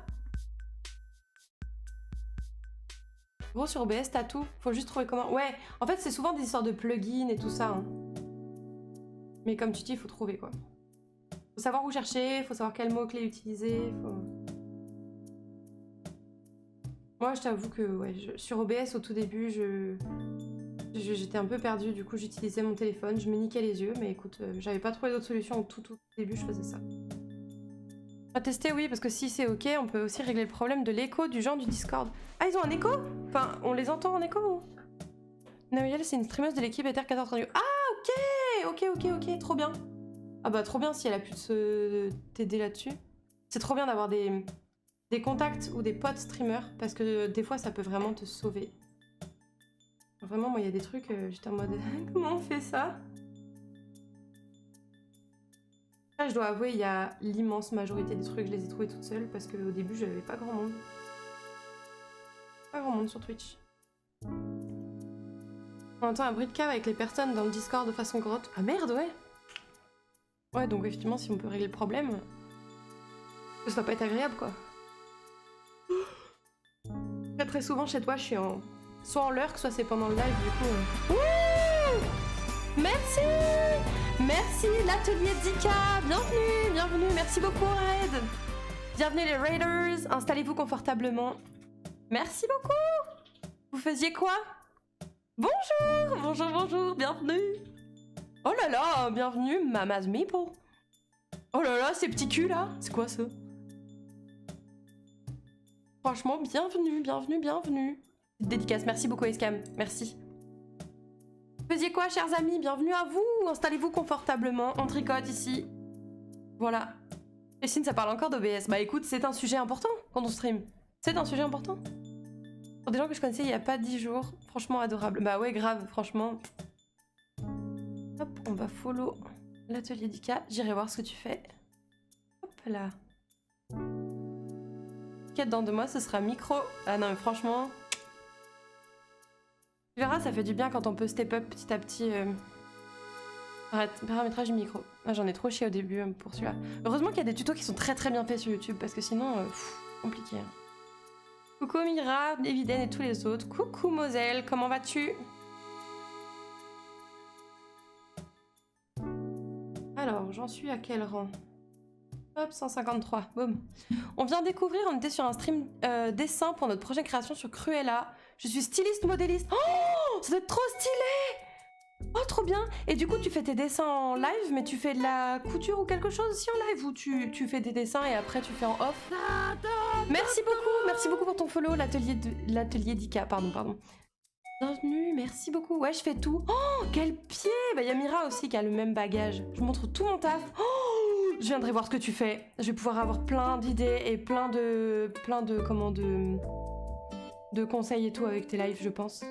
Gros, sur OBS, t'as tout. Faut juste trouver comment... Ouais, en fait, c'est souvent des histoires de plugins et tout ça. Hein. Mais comme tu dis, il faut trouver, quoi. Faut savoir où chercher, faut savoir quel mot-clé utiliser, faut... Moi, je t'avoue que ouais, sur OBS, au tout début, j'étais un peu perdue. Du coup, j'utilisais mon téléphone, je me niquais les yeux. Mais écoute, j'avais pas trouvé d'autre solution. Au tout début, je faisais ça. On va tester, oui, parce que si c'est ok, on peut aussi régler le problème de l'écho du genre du Discord. Ah, ils ont un écho? Enfin, on les entend en écho ou... Naouyel, c'est une streameuse de l'équipe Ether 1432. Ah, ok, trop bien. Ah bah trop bien si elle a pu t'aider là-dessus. C'est trop bien d'avoir des contacts ou des potes streamers, parce que des fois, ça peut vraiment te sauver. Vraiment, moi, il y a des trucs, j'étais en mode, comment on fait ça? Là, je dois avouer, il y a l'immense majorité des trucs, je les ai trouvés toute seule, parce qu'au début, j'avais pas grand monde. Pas grand monde sur Twitch. On entend un bruit de cave avec les personnes dans le Discord de façon grotte. Ah merde, ouais. Ouais, donc effectivement, si on peut régler le problème, ça va pas être agréable, quoi. Très souvent, chez toi, je suis en... soit en lurk, soit c'est pendant le live, du coup... Merci! Merci, l'atelier Dika! Bienvenue, merci beaucoup, Raid! Bienvenue les Raiders, installez-vous confortablement. Merci beaucoup! Vous faisiez quoi? Bonjour, bienvenue! Oh là là, bienvenue, Mama's Meeple! Oh là là, ces petits culs là! C'est quoi ça? Franchement, bienvenue! Dédicace, merci beaucoup, Escam, merci. Vous faisiez quoi, chers amis? Bienvenue à vous! Installez-vous confortablement, on tricote ici. Voilà. Christine, ça parle encore d'OBS. Bah écoute, c'est un sujet important quand on stream. C'est un sujet important. Pour des gens que je connaissais il y a pas 10 jours. Franchement adorable. Bah ouais, grave, franchement. Hop, on va follow l'atelier d'Ika. J'irai voir ce que tu fais. Hop là. Quête dans 2 mois, ce sera micro. Ah non, mais franchement... Tu verras, ça fait du bien quand on peut step up petit à petit. Paramétrage du micro. Ah, j'en ai trop chié au début pour celui-là. Heureusement qu'il y a des tutos qui sont très bien faits sur YouTube, parce que sinon, compliqué. Hein. Coucou Mira, Eviden et tous les autres. Coucou Moselle, comment vas-tu? Alors, j'en suis à quel rang? Hop, 153, boum. On vient découvrir, on était sur un stream dessin pour notre prochaine création sur Cruella. Je suis styliste modéliste. Oh, ça doit être trop stylé! Oh, trop bien! Et du coup, tu fais tes dessins en live, mais tu fais de la couture ou quelque chose aussi en live? Ou tu fais des dessins et après tu fais en off? Merci beaucoup pour ton follow, l'atelier d'Ika, pardon. Bienvenue, merci beaucoup. Ouais, je fais tout. Oh, quel pied! Bah, y a Mira aussi qui a le même bagage. Je montre tout mon taf. Oh, je viendrai voir ce que tu fais. Je vais pouvoir avoir plein d'idées et plein de conseils et tout avec tes lives, je pense.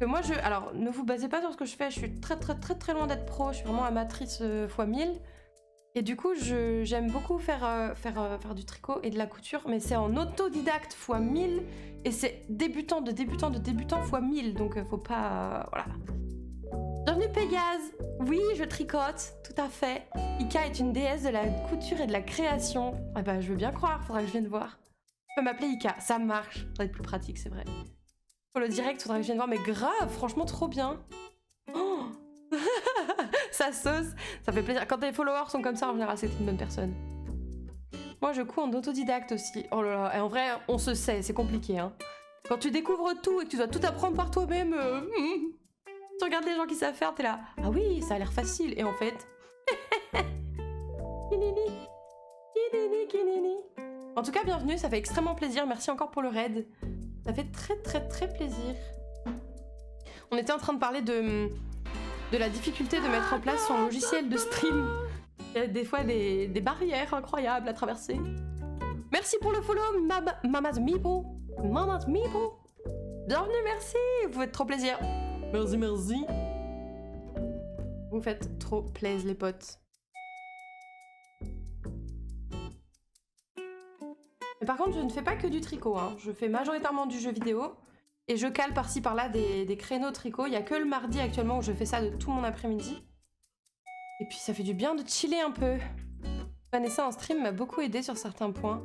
Que moi, alors, ne vous basez pas sur ce que je fais. Je suis très loin d'être pro. Je suis vraiment amatrice x 1000. Et du coup, j'aime beaucoup faire du tricot et de la couture, mais c'est en autodidacte x 1000. Et c'est débutant de débutant x 1000. Donc, faut pas... voilà. Bienvenue Pégase. Oui, je tricote, tout à fait. Ika est une déesse de la couture et de la création. Ah bah, je veux bien croire, faudra que je vienne voir. Tu peux m'appeler Ika, ça marche. Ça va être plus pratique, c'est vrai. Pour le direct, faudra que je vienne voir, mais grave, franchement, trop bien. Oh ça sauce, ça fait plaisir. Quand tes followers sont comme ça, en général, c'est une bonne personne. Moi, je couds en autodidacte aussi. Oh là là, et en vrai, on se sait, c'est compliqué. Hein. Quand tu découvres tout et que tu dois tout apprendre par toi-même, tu regardes les gens qui savent faire, t'es là. Ah oui, ça a l'air facile. Et en fait... En tout cas, bienvenue, ça fait extrêmement plaisir. Merci encore pour le raid. Ça fait très plaisir. On était en train de parler de la difficulté de mettre en place son logiciel de stream. Il y a des fois des barrières incroyables à traverser. Merci pour le follow, Mama's Meeple. Mama's Meeple. Bienvenue, merci. Vous faites trop plaisir. Merci. Vous faites trop plaisir, les potes. Mais par contre, je ne fais pas que du tricot. Hein. Je fais majoritairement du jeu vidéo. Et je cale par-ci par-là des créneaux tricot. Il n'y a que le mardi actuellement où je fais ça de tout mon après-midi. Et puis ça fait du bien de chiller un peu. Vanessa en stream m'a beaucoup aidé sur certains points.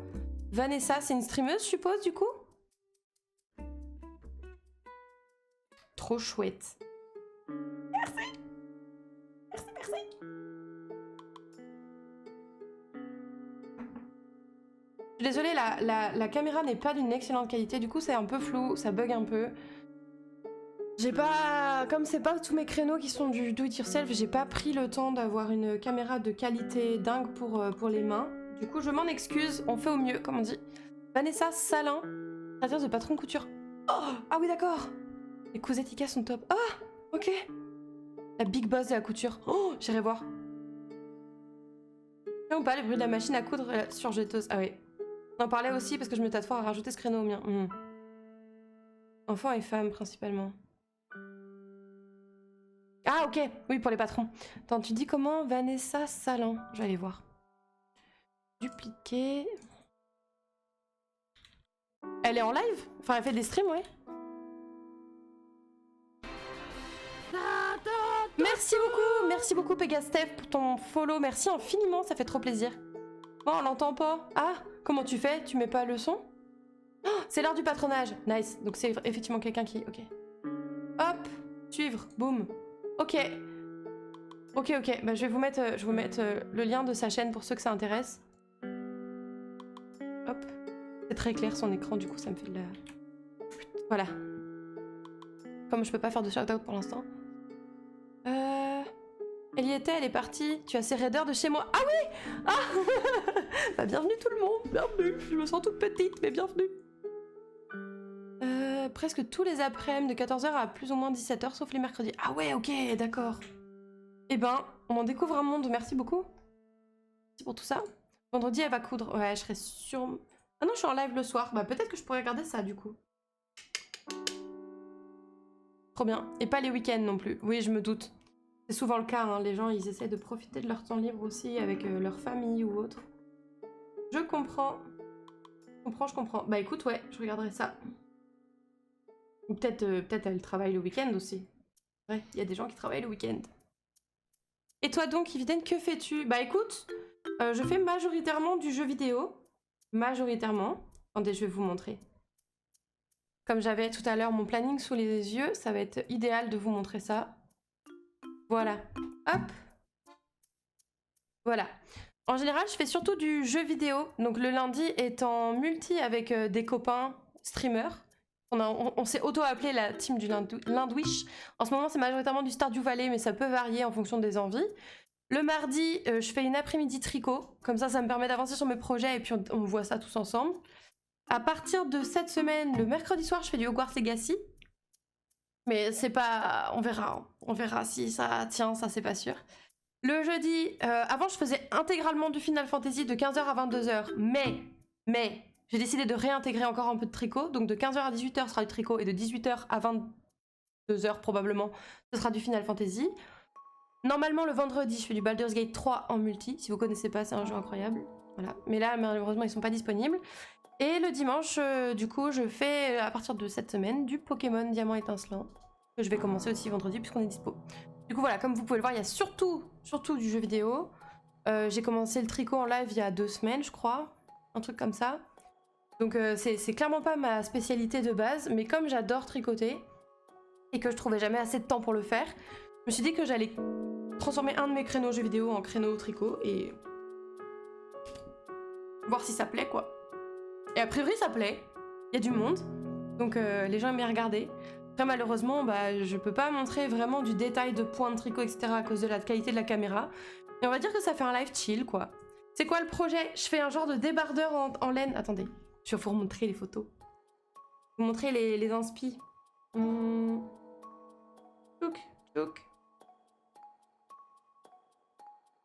Vanessa, c'est une streameuse, je suppose, du coup? Trop chouette. Merci. Merci, merci. Je suis désolée, la caméra n'est pas d'une excellente qualité, du coup c'est un peu flou, ça bug un peu. J'ai pas... Comme c'est pas tous mes créneaux qui sont du do-it-yourself, j'ai pas pris le temps d'avoir une caméra de qualité dingue pour les mains. Du coup je m'en excuse, on fait au mieux, comme on dit. Vanessa Salin, créatrice de Patron Couture. Oh, ah oui d'accord. Les Cousettica sont top. Ah, ok. La big boss de la couture. Oh, j'irai voir. Ou pas les bruits de la machine à coudre surjeteuse. Ah oui. On en parlait aussi parce que je me tâte fort à rajouter ce créneau au mien. Enfants et femmes principalement. Ah ok, oui pour les patrons. Attends, tu dis comment? Vanessa Salin. Je vais aller voir. Dupliquer. Elle est en live? Enfin elle fait des streams, ouais. Merci beaucoup Pegastef pour ton follow, merci infiniment, ça fait trop plaisir. Bon, on l'entend pas. Ah, comment tu fais? Tu mets pas le son? Oh, c'est l'heure du patronage, nice. Donc c'est effectivement quelqu'un qui... Ok. Hop, suivre, boum. Ok. Ok, bah je vais vous mettre, le lien de sa chaîne pour ceux que ça intéresse. Hop. C'est très clair son écran, du coup ça me fait de la... Voilà. Comme je peux pas faire de shout-out pour l'instant. Elle y était, elle est partie. Tu as ses raiders de chez moi. Ah oui! Ah bah, bienvenue tout le monde, bienvenue. Je me sens toute petite, mais bienvenue. Presque tous les après-midi de 14h à plus ou moins 17h, sauf les mercredis. Ah ouais, ok, d'accord. Eh ben, on m'en découvre un monde, merci beaucoup. Merci pour tout ça. Vendredi, elle va coudre. Ouais, je serai sûre... Ah non, je suis en live le soir. Bah peut-être que je pourrais regarder ça, du coup. Trop bien. Et pas les week-ends non plus. Oui, je me doute. C'est souvent le cas, hein. Les gens ils essaient de profiter de leur temps libre aussi avec leur famille ou autre. Je comprends. Je comprends. Bah écoute, ouais, je regarderai ça. Ou peut-être elle travaille le week-end aussi. Ouais, il y a des gens qui travaillent le week-end. Et toi donc, Yviden, que fais-tu? Bah écoute, je fais majoritairement du jeu vidéo. Majoritairement. Attendez, je vais vous montrer. Comme j'avais tout à l'heure mon planning sous les yeux, ça va être idéal de vous montrer ça. Voilà. Hop. Voilà. En général, je fais surtout du jeu vidéo. Donc le lundi est en multi avec des copains streamers. On s'est auto-appelé la team du Lindwish. En ce moment, c'est majoritairement du Stardew Valley, mais ça peut varier en fonction des envies. Le mardi, je fais une après-midi tricot. Comme ça me permet d'avancer sur mes projets et puis on voit ça tous ensemble. À partir de cette semaine, le mercredi soir, je fais du Hogwarts Legacy. Mais c'est pas... On verra. On verra si ça tient, ça c'est pas sûr. Le jeudi, avant je faisais intégralement du Final Fantasy de 15h à 22h. Mais, j'ai décidé de réintégrer encore un peu de tricot. Donc de 15h à 18h ce sera du tricot et de 18h à 22h probablement ce sera du Final Fantasy. Normalement le vendredi je fais du Baldur's Gate 3 en multi. Si vous connaissez pas, c'est un jeu incroyable. Voilà. Mais là malheureusement ils sont pas disponibles. Et le dimanche, du coup, je fais, à partir de cette semaine, du Pokémon Diamant Étincelant. Que je vais commencer aussi vendredi, puisqu'on est dispo. Du coup, voilà, comme vous pouvez le voir, il y a surtout du jeu vidéo. J'ai commencé le tricot en live il y a 2 semaines, je crois. Un truc comme ça. Donc, c'est clairement pas ma spécialité de base. Mais comme j'adore tricoter, et que je trouvais jamais assez de temps pour le faire, je me suis dit que j'allais transformer un de mes créneaux jeux vidéo en créneau tricot, et... voir si ça plaît, quoi. Et a priori ça plaît, il y a du monde, donc les gens aiment bien regarder. Après malheureusement, bah, je peux pas montrer vraiment du détail de points de tricot, etc. à cause de la qualité de la caméra. Mais on va dire que ça fait un live chill, quoi. C'est quoi le projet? Je fais un genre de débardeur en laine. Attendez, je vais vous remontrer les photos. Vous montrer les inspi. Tchouk, tchouk.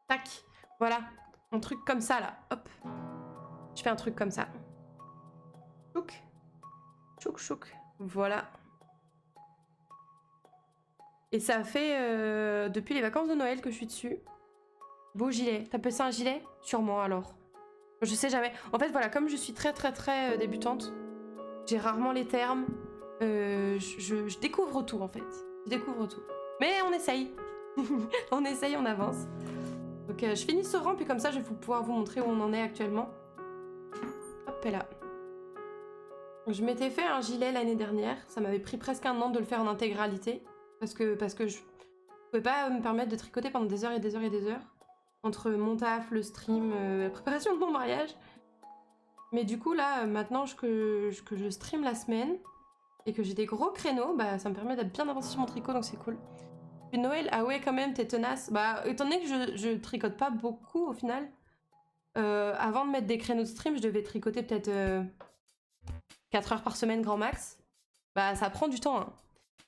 Tac, voilà. Un truc comme ça, là. Hop. Je fais un truc comme ça. Chouk, chouk, chouk. Voilà. Et ça fait depuis les vacances de Noël que je suis dessus. Beau gilet. T'appelles ça un gilet? Sûrement alors. Je sais jamais. En fait voilà, comme je suis très débutante, j'ai rarement les termes. Je découvre tout en fait. Je découvre tout. Mais on essaye. On essaye, on avance. Donc je finis ce rang, puis comme ça je vais pouvoir vous montrer où on en est actuellement. Hop, et là. Donc, je m'étais fait un gilet l'année dernière, ça m'avait pris presque un an de le faire en intégralité, parce que je pouvais pas me permettre de tricoter pendant des heures et des heures et des heures, entre mon taf, le stream, la préparation de mon mariage. Mais du coup là, maintenant que je stream la semaine, et que j'ai des gros créneaux, bah ça me permet d'être bien avancé sur mon tricot, donc c'est cool. Puis Noël, ah ouais quand même, t'es tenace. Bah étant donné que je tricote pas beaucoup au final, avant de mettre des créneaux de stream, je devais tricoter peut-être 4 heures par semaine grand max. Bah ça prend du temps, hein.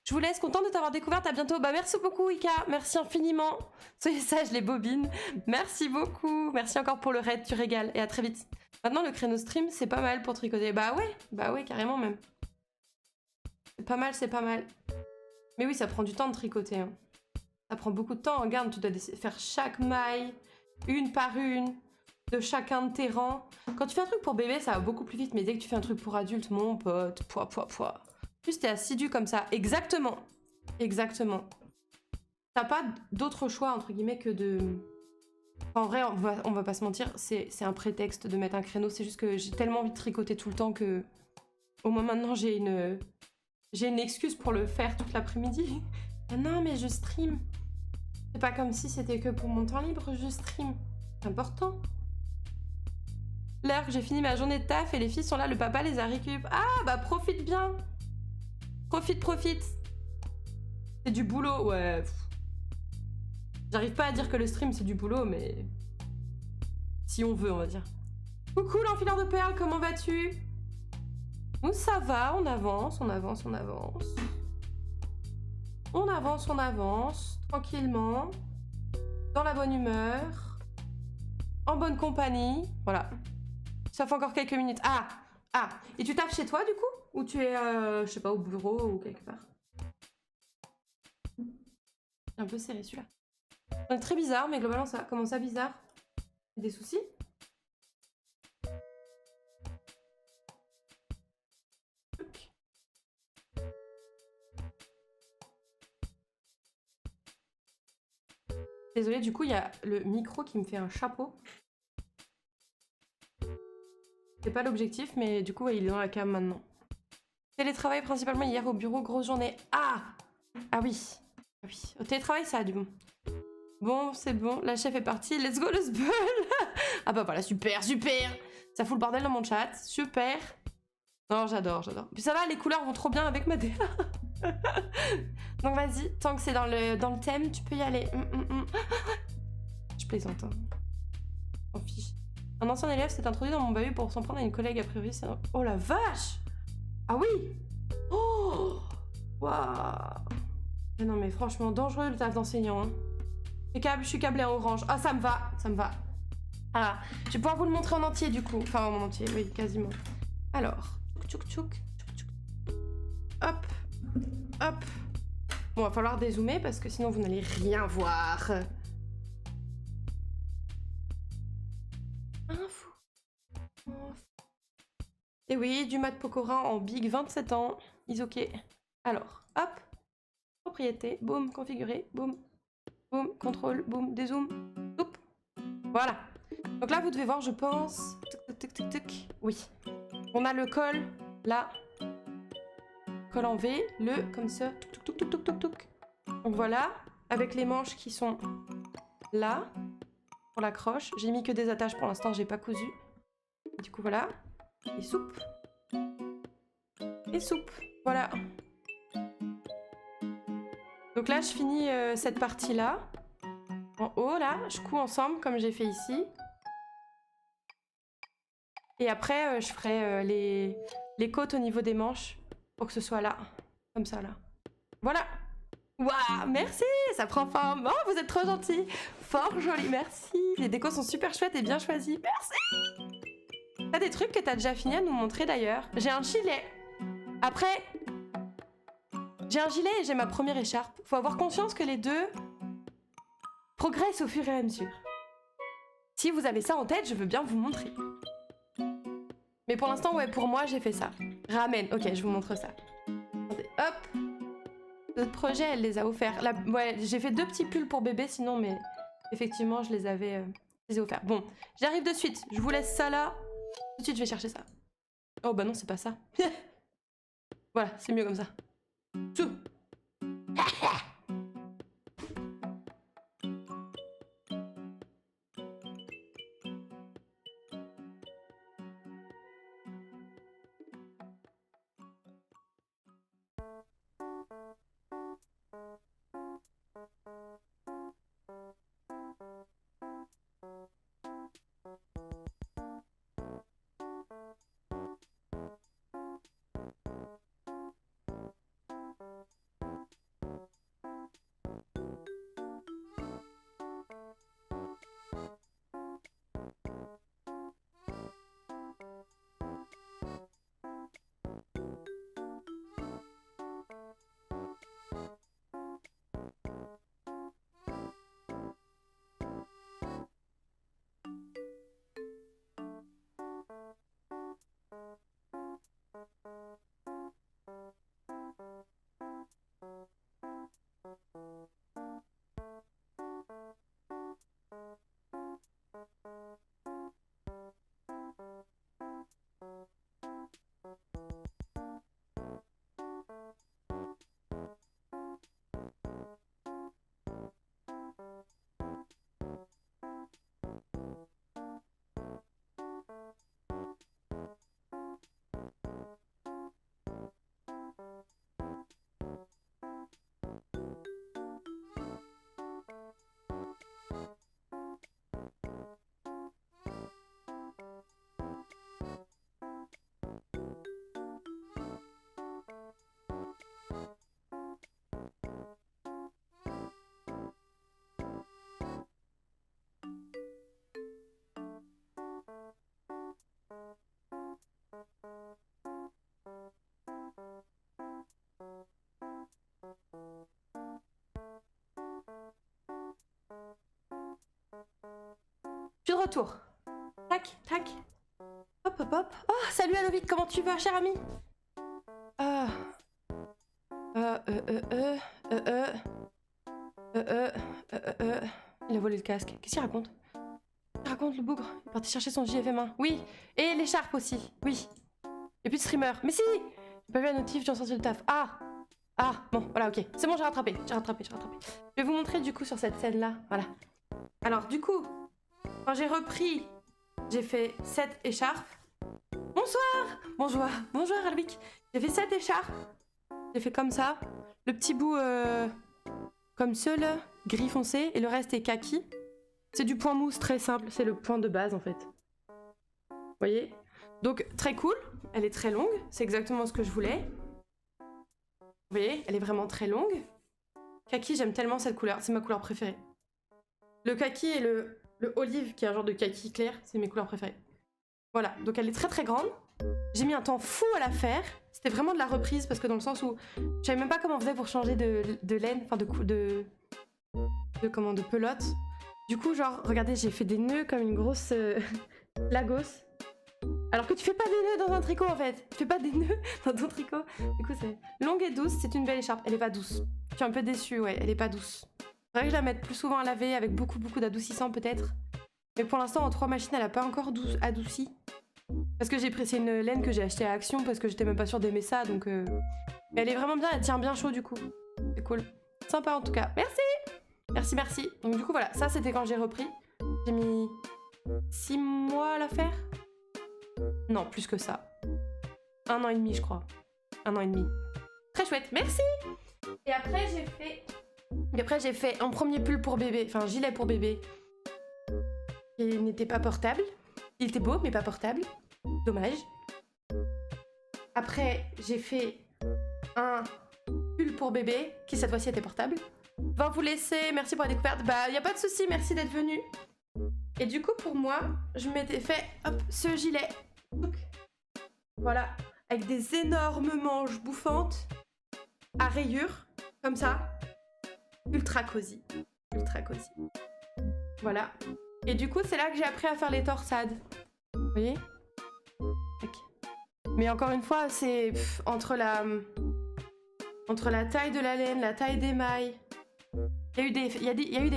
Je vous laisse, contente de t'avoir découverte, à bientôt. Bah merci beaucoup Ika, merci infiniment. Soyez sages les bobines. Merci beaucoup, merci encore pour le raid, tu régales, et à très vite. Maintenant le créneau stream, c'est pas mal pour tricoter. Bah ouais, carrément même. C'est pas mal, c'est pas mal. Mais oui, ça prend du temps de tricoter, hein. Ça prend beaucoup de temps, regarde, tu dois faire chaque maille, une par une, de chacun de tes rangs. Quand tu fais un truc pour bébé, ça va beaucoup plus vite, mais dès que tu fais un truc pour adulte, mon pote, poids. Plus t'es assidu comme ça, exactement. Exactement. T'as pas d'autre choix, entre guillemets, que de... En vrai, on va pas se mentir, c'est un prétexte de mettre un créneau, c'est juste que j'ai tellement envie de tricoter tout le temps que... Au moins maintenant, j'ai une excuse pour le faire toute l'après-midi. Ah non, mais je stream. C'est pas comme si c'était que pour mon temps libre, je stream. C'est important. L'heure que j'ai fini ma journée de taf et les filles sont là, le papa les a récup. Ah, bah profite bien. Profite. C'est du boulot, ouais. J'arrive pas à dire que le stream c'est du boulot, mais... Si on veut, on va dire. Coucou l'enfileur de perles, comment vas-tu? Nous ça va, on avance. On avance, tranquillement, dans la bonne humeur, en bonne compagnie, voilà. Ça fait encore quelques minutes. Ah, et tu taffes chez toi du coup? Ou tu es, je sais pas, au bureau ou quelque part? Un peu serré celui-là. Donc très bizarre, mais globalement ça commence à bizarre. Des soucis? Désolée, du coup, il y a le micro qui me fait un chapeau. C'est pas l'objectif, mais du coup, ouais, il est dans la cam maintenant. Télétravail principalement hier au bureau, grosse journée. Ah oui. Au télétravail, ça a du bon. Bon, c'est bon, la chef est partie. Let's go, le sbul. Ah bah voilà, super. Ça fout le bordel dans mon chat. Super. Non, j'adore. Puis ça va, les couleurs vont trop bien avec ma DA. Donc vas-y, tant que c'est dans le thème, tu peux y aller. Je plaisante, hein. On fiche. Un ancien élève s'est introduit dans mon bahut pour s'en prendre à une collègue, a priori c'est... Oh la vache! Ah oui! Oh! Waouh! Non mais franchement, dangereux le taf d'enseignant, hein. Je suis câblée en orange. Ah, ça me va. Ah, je vais pouvoir vous le montrer en entier du coup. Enfin, en entier, oui, quasiment. Alors, tchouk. Hop. Bon, va falloir dézoomer parce que sinon vous n'allez rien voir. Info. Et oui, du mat Pokora en big, 27 ans. Isoké. Alors, hop. Propriété, boum, configurer, boum, contrôle, boum, dézoom, oup. Voilà. Donc là, vous devez voir, je pense... Tic. Oui. On a le col, là. Col en V, comme ça. Touc. Donc voilà. Avec les manches qui sont là. Pour l'accroche. J'ai mis que des attaches pour l'instant, j'ai pas cousu. Du coup, voilà. Et soupe. Voilà. Donc là, je finis cette partie-là. En haut, là, je couds ensemble, comme j'ai fait ici. Et après, je ferai les côtes au niveau des manches, pour que ce soit là. Comme ça, là. Voilà. Waouh, merci, ça prend forme. Oh, vous êtes trop gentils. Fort joli, merci. Les décos sont super chouettes et bien choisis. Merci. T'as des trucs que t'as déjà fini à nous montrer, d'ailleurs. J'ai un gilet. Après... J'ai un gilet et j'ai ma première écharpe. Faut avoir conscience que les deux progressent au fur et à mesure. Si vous avez ça en tête, je veux bien vous montrer. Mais pour l'instant, ouais, pour moi, j'ai fait ça. Ramen, ok, je vous montre ça. Attendez, hop. Notre projet, elle les a offerts. Ouais, j'ai fait 2 petits pulls pour bébé, sinon mes Effectivement, je les ai offerts. Bon, j'arrive de suite. Je vous laisse ça là. Tout de suite, je vais chercher ça. Oh bah non, c'est pas ça. Voilà, c'est mieux comme ça. Tchou. Je suis de retour. Tac, tac. Hop, hop, hop. Oh, salut Alovic, comment tu vas, cher ami? Il a volé le casque. Qu'est-ce qu'il raconte? Il raconte le bougre. Il est parti chercher son JFM1. Oui, et l'écharpe aussi. Oui. Et plus de streamer. Mais si! J'ai pas vu la notif, j'ai sorti le taf. Ah! Ah, bon, voilà, ok. C'est bon, j'ai rattrapé. J'ai rattrapé. Je vais vous montrer du coup sur cette scène-là. Voilà. Alors, du coup, quand j'ai repris, j'ai fait 7 écharpes. Bonsoir! Bonjour, Alvic. J'ai fait 7 écharpes. J'ai fait comme ça. Le petit bout, comme ce, là, gris foncé. Et le reste est kaki. C'est du point mousse très simple. C'est le point de base, en fait. Vous voyez? Donc, très cool. Elle est très longue. C'est exactement ce que je voulais. Vous voyez? Elle est vraiment très longue. Kaki, j'aime tellement cette couleur. C'est ma couleur préférée. Le kaki et le olive, qui est un genre de kaki clair, c'est mes couleurs préférées. Voilà, donc elle est très très grande. J'ai mis un temps fou à la faire. C'était vraiment de la reprise, parce que dans le sens où je savais même pas comment on faisait pour changer de laine, enfin de pelote. Du coup, genre, regardez, j'ai fait des nœuds comme une grosse Lagos. Alors que tu fais pas des nœuds dans un tricot en fait. Tu fais pas des nœuds dans ton tricot. Du coup, c'est longue et douce, c'est une belle écharpe. Elle est pas douce. Je suis un peu déçue, ouais, elle est pas douce. Faudrait que je la mette plus souvent à laver avec beaucoup d'adoucissant peut-être. Mais pour l'instant, en 3 machines, elle a pas encore adouci. Parce que j'ai pris, c'est une laine que j'ai achetée à Action parce que j'étais même pas sûre d'aimer ça, donc... Mais elle est vraiment bien, elle tient bien chaud du coup. C'est cool. Sympa en tout cas. Merci! Merci. Donc du coup, voilà, ça c'était quand j'ai repris. J'ai mis 6 mois à la faire. Non, plus que ça. 1 an et demi, je crois. 1 an et demi. Très chouette, merci! Et après, j'ai fait un premier pull pour bébé, enfin gilet pour bébé. Il n'était pas portable. Il était beau, mais pas portable. Dommage. Après, j'ai fait un pull pour bébé, qui cette fois-ci était portable. Va vous laisser, merci pour la découverte. Bah, y a pas de souci, merci d'être venu. Et du coup, pour moi, je m'étais fait, hop, ce gilet. Voilà, avec des énormes manches bouffantes, à rayures, comme ça. Ultra cosy. Voilà. Et du coup, c'est là que j'ai appris à faire les torsades. Vous voyez? Mais encore une fois, c'est entre la taille de la laine, la taille des mailles, Il y a eu des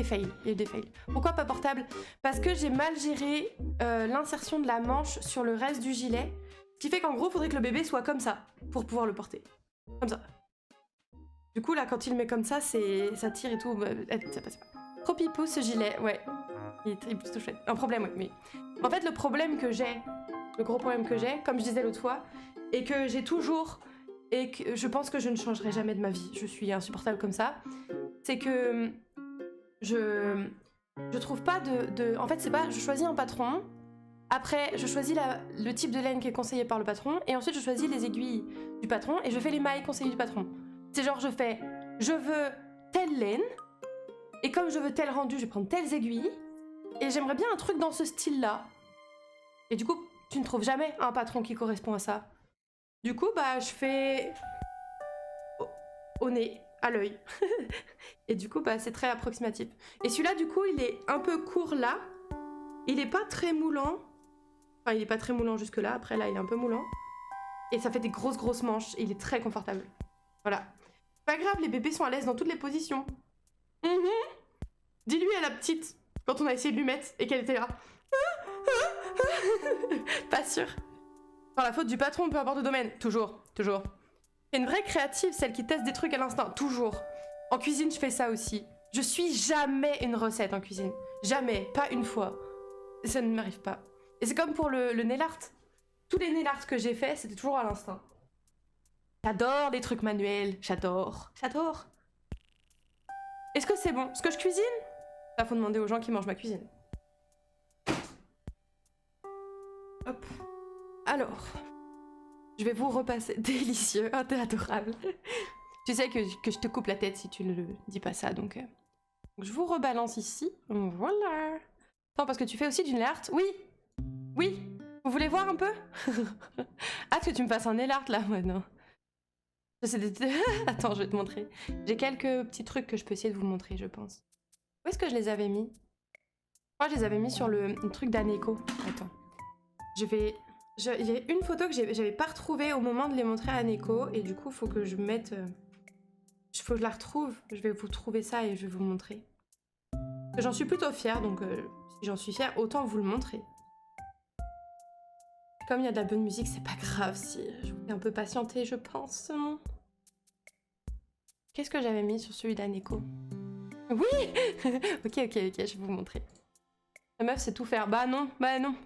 fails. Il y a eu des fails. Pourquoi pas portable? Parce que j'ai mal géré l'insertion de la manche sur le reste du gilet. Ce qui fait qu'en gros, il faudrait que le bébé soit comme ça pour pouvoir le porter. Comme ça. Du coup, là, quand il le met comme ça, ça tire et tout. Ça passe pas. Trop pipou ce gilet, ouais. Il est plutôt chouette. Un problème, oui. Mais... En fait, le problème que j'ai, le gros problème que j'ai, comme je disais l'autre fois, et que j'ai toujours, et que je pense que je ne changerai jamais de ma vie, je suis insupportable comme ça, c'est que je trouve pas de... En fait, c'est pas... Je choisis un patron, après, je choisis le type de laine qui est conseillé par le patron, et ensuite, je choisis les aiguilles du patron, et je fais les mailles conseillées du patron. C'est genre, je veux telle laine, et comme je veux tel rendu, je vais prendre telles aiguilles, et j'aimerais bien un truc dans ce style-là. Et du coup, tu ne trouves jamais un patron qui correspond à ça. Du coup, bah, je fais au nez, à l'œil. Et du coup, bah, c'est très approximatif. Et celui-là, du coup, il est un peu court là. Il est pas très moulant. Enfin, il est pas très moulant jusque là. Après, là, il est un peu moulant. Et ça fait des grosses manches. Et il est très confortable. Voilà. Pas grave, les bébés sont à l'aise dans toutes les positions. Dis-lui à la petite, quand on a essayé de lui mettre, et qu'elle était là. Pas sûr. Par la faute du patron, peu importe le domaine. Toujours. C'est une vraie créative, celle qui teste des trucs à l'instinct. Toujours. En cuisine, je fais ça aussi. Je suis jamais une recette en cuisine. Jamais. Pas une fois. Ça ne m'arrive pas. Et c'est comme pour le nail art. Tous les nail art que j'ai fait, c'était toujours à l'instinct. J'adore les trucs manuels. J'adore. Est-ce que c'est bon? Ce que je cuisine? Là, faut demander aux gens qui mangent ma cuisine. Hop. Alors, je vais vous repasser. Délicieux, oh, t'es adorable. Tu sais que je te coupe la tête si tu ne dis pas ça, donc je vous rebalance ici. Voilà. Attends, parce que tu fais aussi du nail art? Oui. Vous voulez voir un peu? Hâte que tu me fasses un nail art là, ouais, non. Attends, je vais te montrer. J'ai quelques petits trucs que je peux essayer de vous montrer, je pense. Où est-ce que je les avais mis? Moi, je les avais mis sur le truc d'Aneko. Attends. Il y a une photo que j'avais pas retrouvée au moment de les montrer à Aneko. Et du coup, faut que je mette... faut que je la retrouve. Je vais vous trouver ça et je vais vous montrer. J'en suis plutôt fière, donc si j'en suis fière, autant vous le montrer. Comme il y a de la bonne musique, c'est pas grave si je vous fais un peu patienter, je pense. Qu'est-ce que j'avais mis sur celui d'Aneko? Oui. Ok, je vais vous montrer. La meuf sait tout faire. Bah non,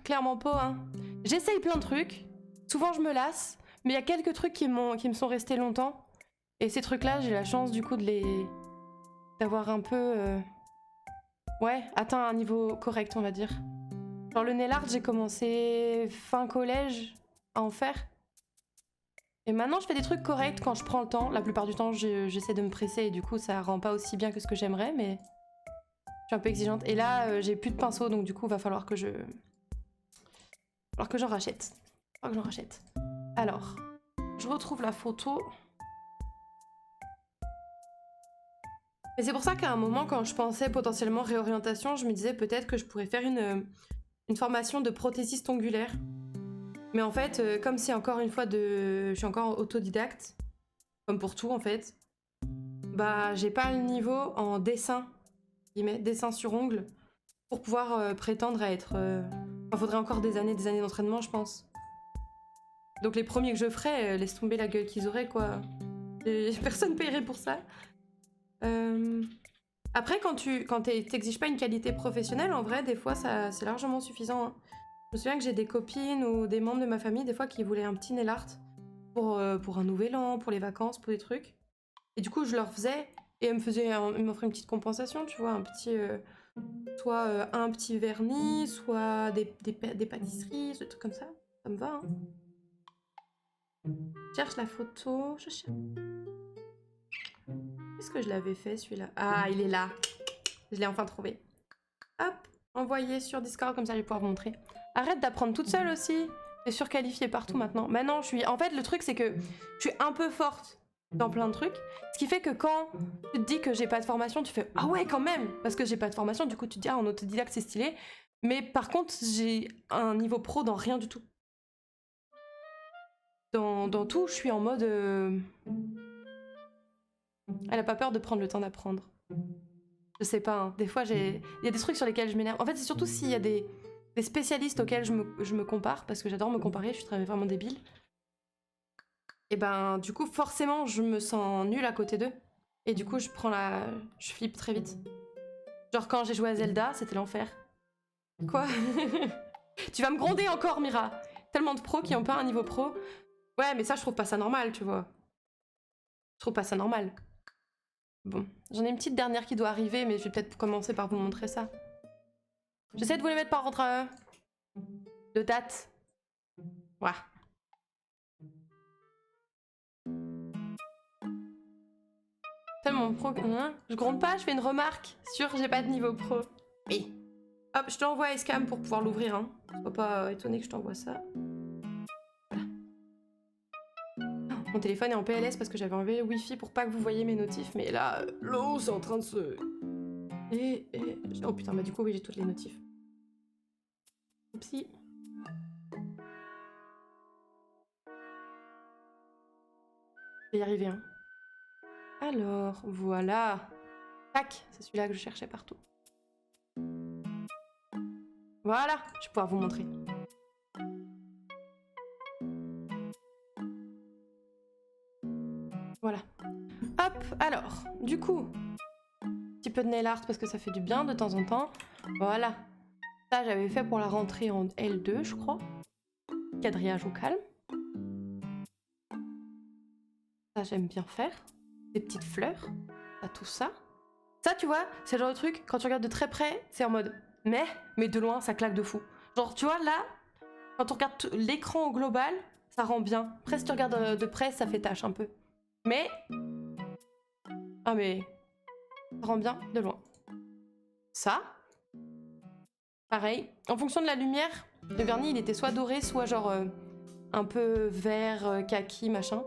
clairement pas. Hein. J'essaye plein de trucs. Souvent je me lasse, mais il y a quelques trucs qui me sont restés longtemps. Et ces trucs-là, j'ai la chance du coup d'avoir un peu... Ouais, atteint un niveau correct, on va dire. Genre le nail art, j'ai commencé fin collège à en faire. Et maintenant, je fais des trucs corrects quand je prends le temps. La plupart du temps, j'essaie de me presser et du coup, ça rend pas aussi bien que ce que j'aimerais, mais je suis un peu exigeante. Et là, j'ai plus de pinceau, donc du coup, va falloir que j'en rachète. Alors, je retrouve la photo. Mais c'est pour ça qu'à un moment, quand je pensais potentiellement réorientation, je me disais peut-être que je pourrais faire une formation de prothésiste ongulaire. Mais en fait, comme c'est encore une fois je suis encore autodidacte, comme pour tout en fait, bah j'ai pas le niveau en dessin, dessin sur ongle, pour pouvoir prétendre à être... Enfin, faudrait encore des années d'entraînement, je pense. Donc les premiers que je ferais, laisse tomber la gueule qu'ils auraient, quoi. Et personne paierait pour ça. Après, quand t'exiges pas une qualité professionnelle, en vrai, des fois, c'est largement suffisant. Hein. Je me souviens que j'ai des copines ou des membres de ma famille, des fois, qui voulaient un petit nail art pour un nouvel an, pour les vacances, pour des trucs. Et du coup, je leur faisais, et elles m'offraient une petite compensation, tu vois, un petit... soit un petit vernis, soit des pâtisseries, des trucs comme ça. Ça me va, hein. Je cherche la photo, je cherche... Est-ce que je l'avais fait, celui-là? Ah, il est là. Je l'ai enfin trouvé. Hop, envoyé sur Discord, comme ça je vais pouvoir vous montrer. Arrête d'apprendre toute seule aussi. T'es surqualifiée partout maintenant. Maintenant, je suis... En fait, le truc, c'est que je suis un peu forte dans plein de trucs. Ce qui fait que quand tu te dis que j'ai pas de formation, tu fais « Ah ouais, quand même !» Parce que j'ai pas de formation, du coup, tu te dis « Ah, en autodidacte, c'est stylé. » Mais par contre, j'ai un niveau pro dans rien du tout. Dans tout, je suis en mode... Elle a pas peur de prendre le temps d'apprendre. Je sais pas, hein. Des fois, il y a des trucs sur lesquels je m'énerve. En fait, c'est surtout s'il y a des spécialistes auxquels je me compare, parce que j'adore me comparer, je suis vraiment débile. Et ben, du coup, forcément, je me sens nulle à côté d'eux. Et du coup, je flippe très vite. Genre, quand j'ai joué à Zelda, c'était l'enfer. Quoi? Tu vas me gronder encore, Mira. Tellement de pros qui ont pas un niveau pro. Ouais, mais ça, je trouve pas ça normal, tu vois. Je trouve pas ça normal. Bon, j'en ai une petite dernière qui doit arriver, mais je vais peut-être commencer par vous montrer ça. J'essaie de vous les mettre par ordre de date. Voilà. Tellement pro. Hein, je gronde pas, je fais une remarque sur j'ai pas de niveau pro. Oui. Hop, je t'envoie Escam pour pouvoir l'ouvrir. Hein. Sois pas étonné que je t'envoie ça. Voilà. Mon téléphone est en PLS parce que j'avais enlevé le Wi-Fi pour pas que vous voyez mes notifs. Mais là, l'eau, c'est en train de se... Oh putain, bah du coup, oui, j'ai toutes les notifs. Oupsie. Je vais y arriver, hein. Alors, voilà. Tac, c'est celui-là que je cherchais partout. Voilà, je vais pouvoir vous montrer. Voilà. Hop, alors, du coup, un petit peu de nail art parce que ça fait du bien de temps en temps. Voilà. Ça, j'avais fait pour la rentrée en L2, je crois. Quadrillage au calme. Ça, j'aime bien faire. Des petites fleurs. T'as tout ça. Ça, tu vois, c'est le genre de truc, quand tu regardes de très près, c'est en mode... Mais de loin, ça claque de fou. Genre, tu vois, là, quand on regarde l'écran au global, ça rend bien. Après, si tu regardes de près, ça fait tâche un peu. Mais... Ah, mais... Ça rend bien de loin. Ça. Pareil. En fonction de la lumière, le vernis, il était soit doré, soit genre... un peu vert, kaki, machin.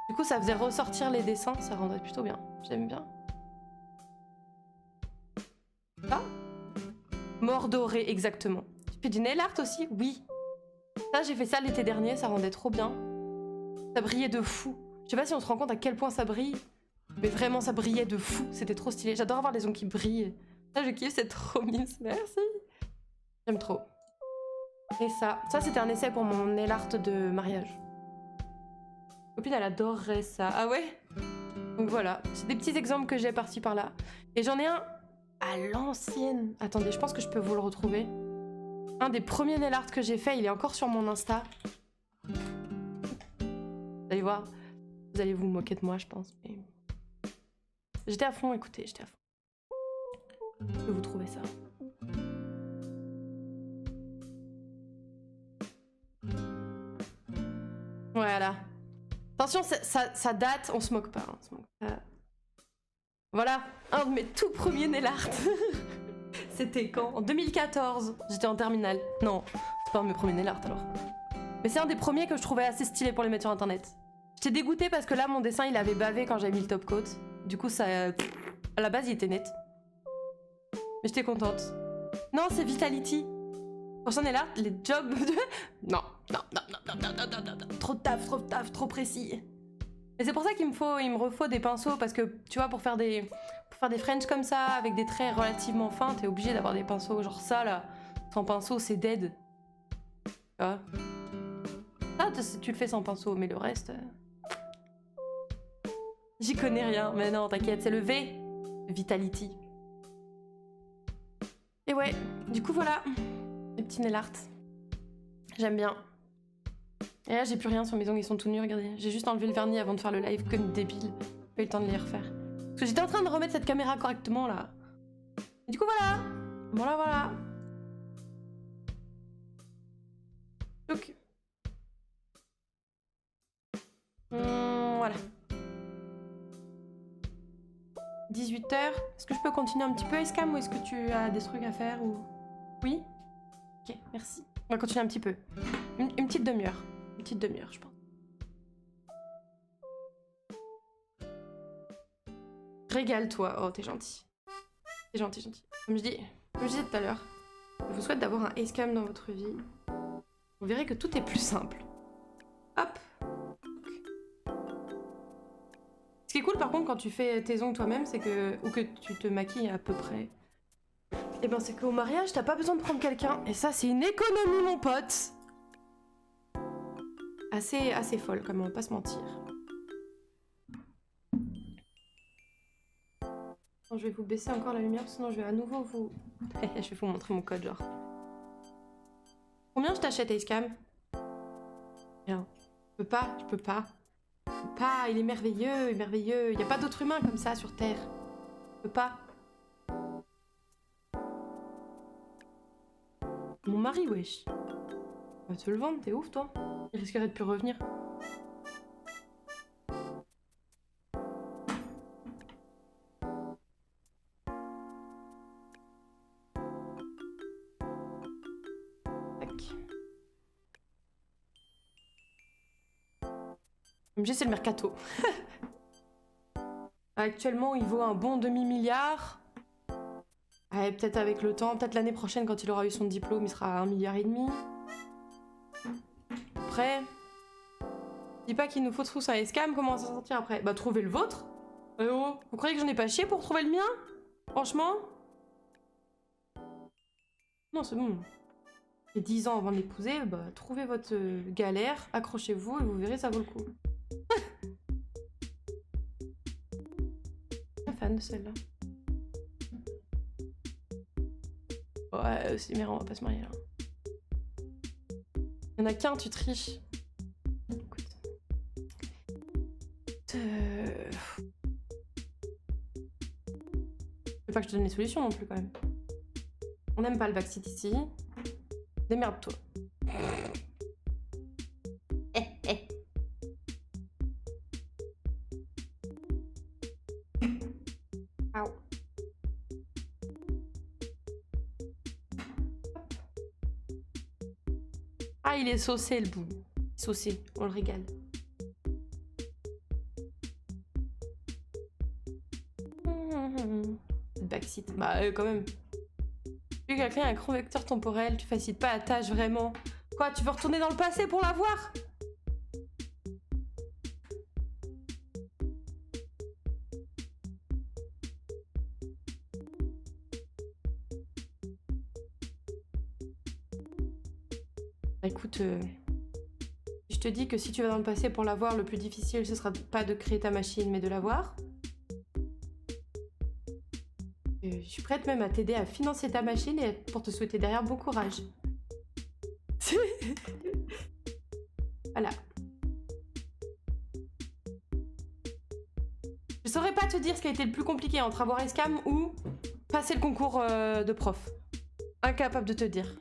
Du coup, ça faisait ressortir les dessins, ça rendrait plutôt bien. J'aime bien. Ça. Mort doré, exactement. Tu fais du nail art aussi? Oui. Ça, j'ai fait ça l'été dernier, ça rendait trop bien. Ça brillait de fou. Je sais pas si on se rend compte à quel point ça brille, mais vraiment, ça brillait de fou. C'était trop stylé. J'adore avoir les ongles qui brillent. Ça, je kiffe, c'est trop mince. Merci. J'aime trop. Et ça c'était un essai pour mon nail art de mariage. Ma copine, elle adorerait ça. Ah ouais? Donc voilà, c'est des petits exemples que j'ai par-ci par-là. Et j'en ai un à l'ancienne. Attendez, je pense que je peux vous le retrouver. Un des premiers nail art que j'ai fait, il est encore sur mon Insta. Vous allez voir, vous allez vous moquer de moi, je pense. Mais... J'étais à fond, écoutez, j'étais à fond. Je peux vous trouver ça. Voilà. Attention, ça date, on se moque pas. Hein, on se moque pas. Voilà, un de mes tout premiers nail art. C'était quand? En 2014. J'étais en terminale. Non, c'est pas un de mes premiers nail art alors. Mais c'est un des premiers que je trouvais assez stylé pour les mettre sur internet. J'étais dégoûtée parce que là, mon dessin, il avait bavé quand j'avais mis le top coat. Du coup, ça... À la base, il était net. Mais j'étais contente. Non, c'est Vitality. Pour son nail art, les jobs de... Non. Trop de taf, trop précis. Et c'est pour ça il me refaut des pinceaux, parce que, tu vois, pour faire des French comme ça, avec des traits relativement fins, t'es obligé d'avoir des pinceaux, genre ça, là. Sans pinceau, c'est dead. Tu vois? Ça, tu le fais sans pinceau, mais le reste... J'y connais rien, mais non, t'inquiète, c'est le V. Vitality. Et ouais, du coup, voilà. Les petits nail art. J'aime bien. Et là, j'ai plus rien sur mes ongles, ils sont tout nus, regardez. J'ai juste enlevé le vernis avant de faire le live comme débile. Pas eu le temps de les refaire. Parce que j'étais en train de remettre cette caméra correctement, là. Et du coup, voilà. Voilà. Donc... voilà. 18h. Est-ce que je peux continuer un petit peu, Escam, ou est-ce que tu as des trucs à faire ou... Oui? Ok, merci. On va continuer un petit peu. Une petite demi-heure. Une petite demi-heure, je pense. Régale-toi. Oh, t'es gentil. T'es gentil. Comme je disais tout à l'heure, je vous souhaite d'avoir un Escam dans votre vie. Vous verrez que tout est plus simple. Hop. Ce qui est cool, par contre, quand tu fais tes ongles toi-même, c'est que... Ou que tu te maquilles à peu près. Et ben c'est qu'au mariage, t'as pas besoin de prendre quelqu'un. Et ça, c'est une économie, mon pote. Assez folle, quand même, on va pas se mentir. Bon, je vais vous baisser encore la lumière, sinon je vais à nouveau vous... je vais vous montrer mon code, genre. Combien je t'achète, Acecam? Rien. Je peux pas, je peux pas. Je peux pas, il est merveilleux, merveilleux. Il y a pas d'autre humain comme ça sur Terre. Je peux pas. Mon mari, wesh. On va te le vendre, t'es ouf, toi. Il risquerait de plus revenir. MG, c'est le mercato. Actuellement, il vaut un bon demi-milliard. Ouais, peut-être avec le temps, peut-être l'année prochaine, quand il aura eu son diplôme, il sera à 1,5 milliard. Après, dis pas qu'il nous faut tous un Acecam, comment on s'en sortir après? Bah, trouvez le vôtre. Eh oh, vous croyez que j'en ai pas chié pour trouver le mien? Franchement? Non, c'est bon. Et 10 ans avant de l'épouser, bah, trouvez votre galère, accrochez-vous et vous verrez, ça vaut le coup. Pas fan de celle-là. Ouais, c'est merde, on va pas se marier là. Il y en a qu'un, tu triches. Écoute. Je veux pas que je te donne les solutions non plus quand même. On n'aime pas le backseat ici. Démerde-toi. Au. Ah, il est saucé le bout. Saucé, on le régale. Backseat, bah quand même. Tu quelqu'un a un convecteur temporel, tu facilites pas la tâche vraiment. Quoi, tu veux retourner dans le passé pour l'avoir? Écoute, je te dis que si tu vas dans le passé pour l'avoir, le plus difficile, ce sera pas de créer ta machine, mais de l'avoir. Je suis prête même à t'aider à financer ta machine et pour te souhaiter derrière bon courage. Voilà. Je saurais pas te dire ce qui a été le plus compliqué entre avoir Acecam ou passer le concours de prof. Incapable de te dire.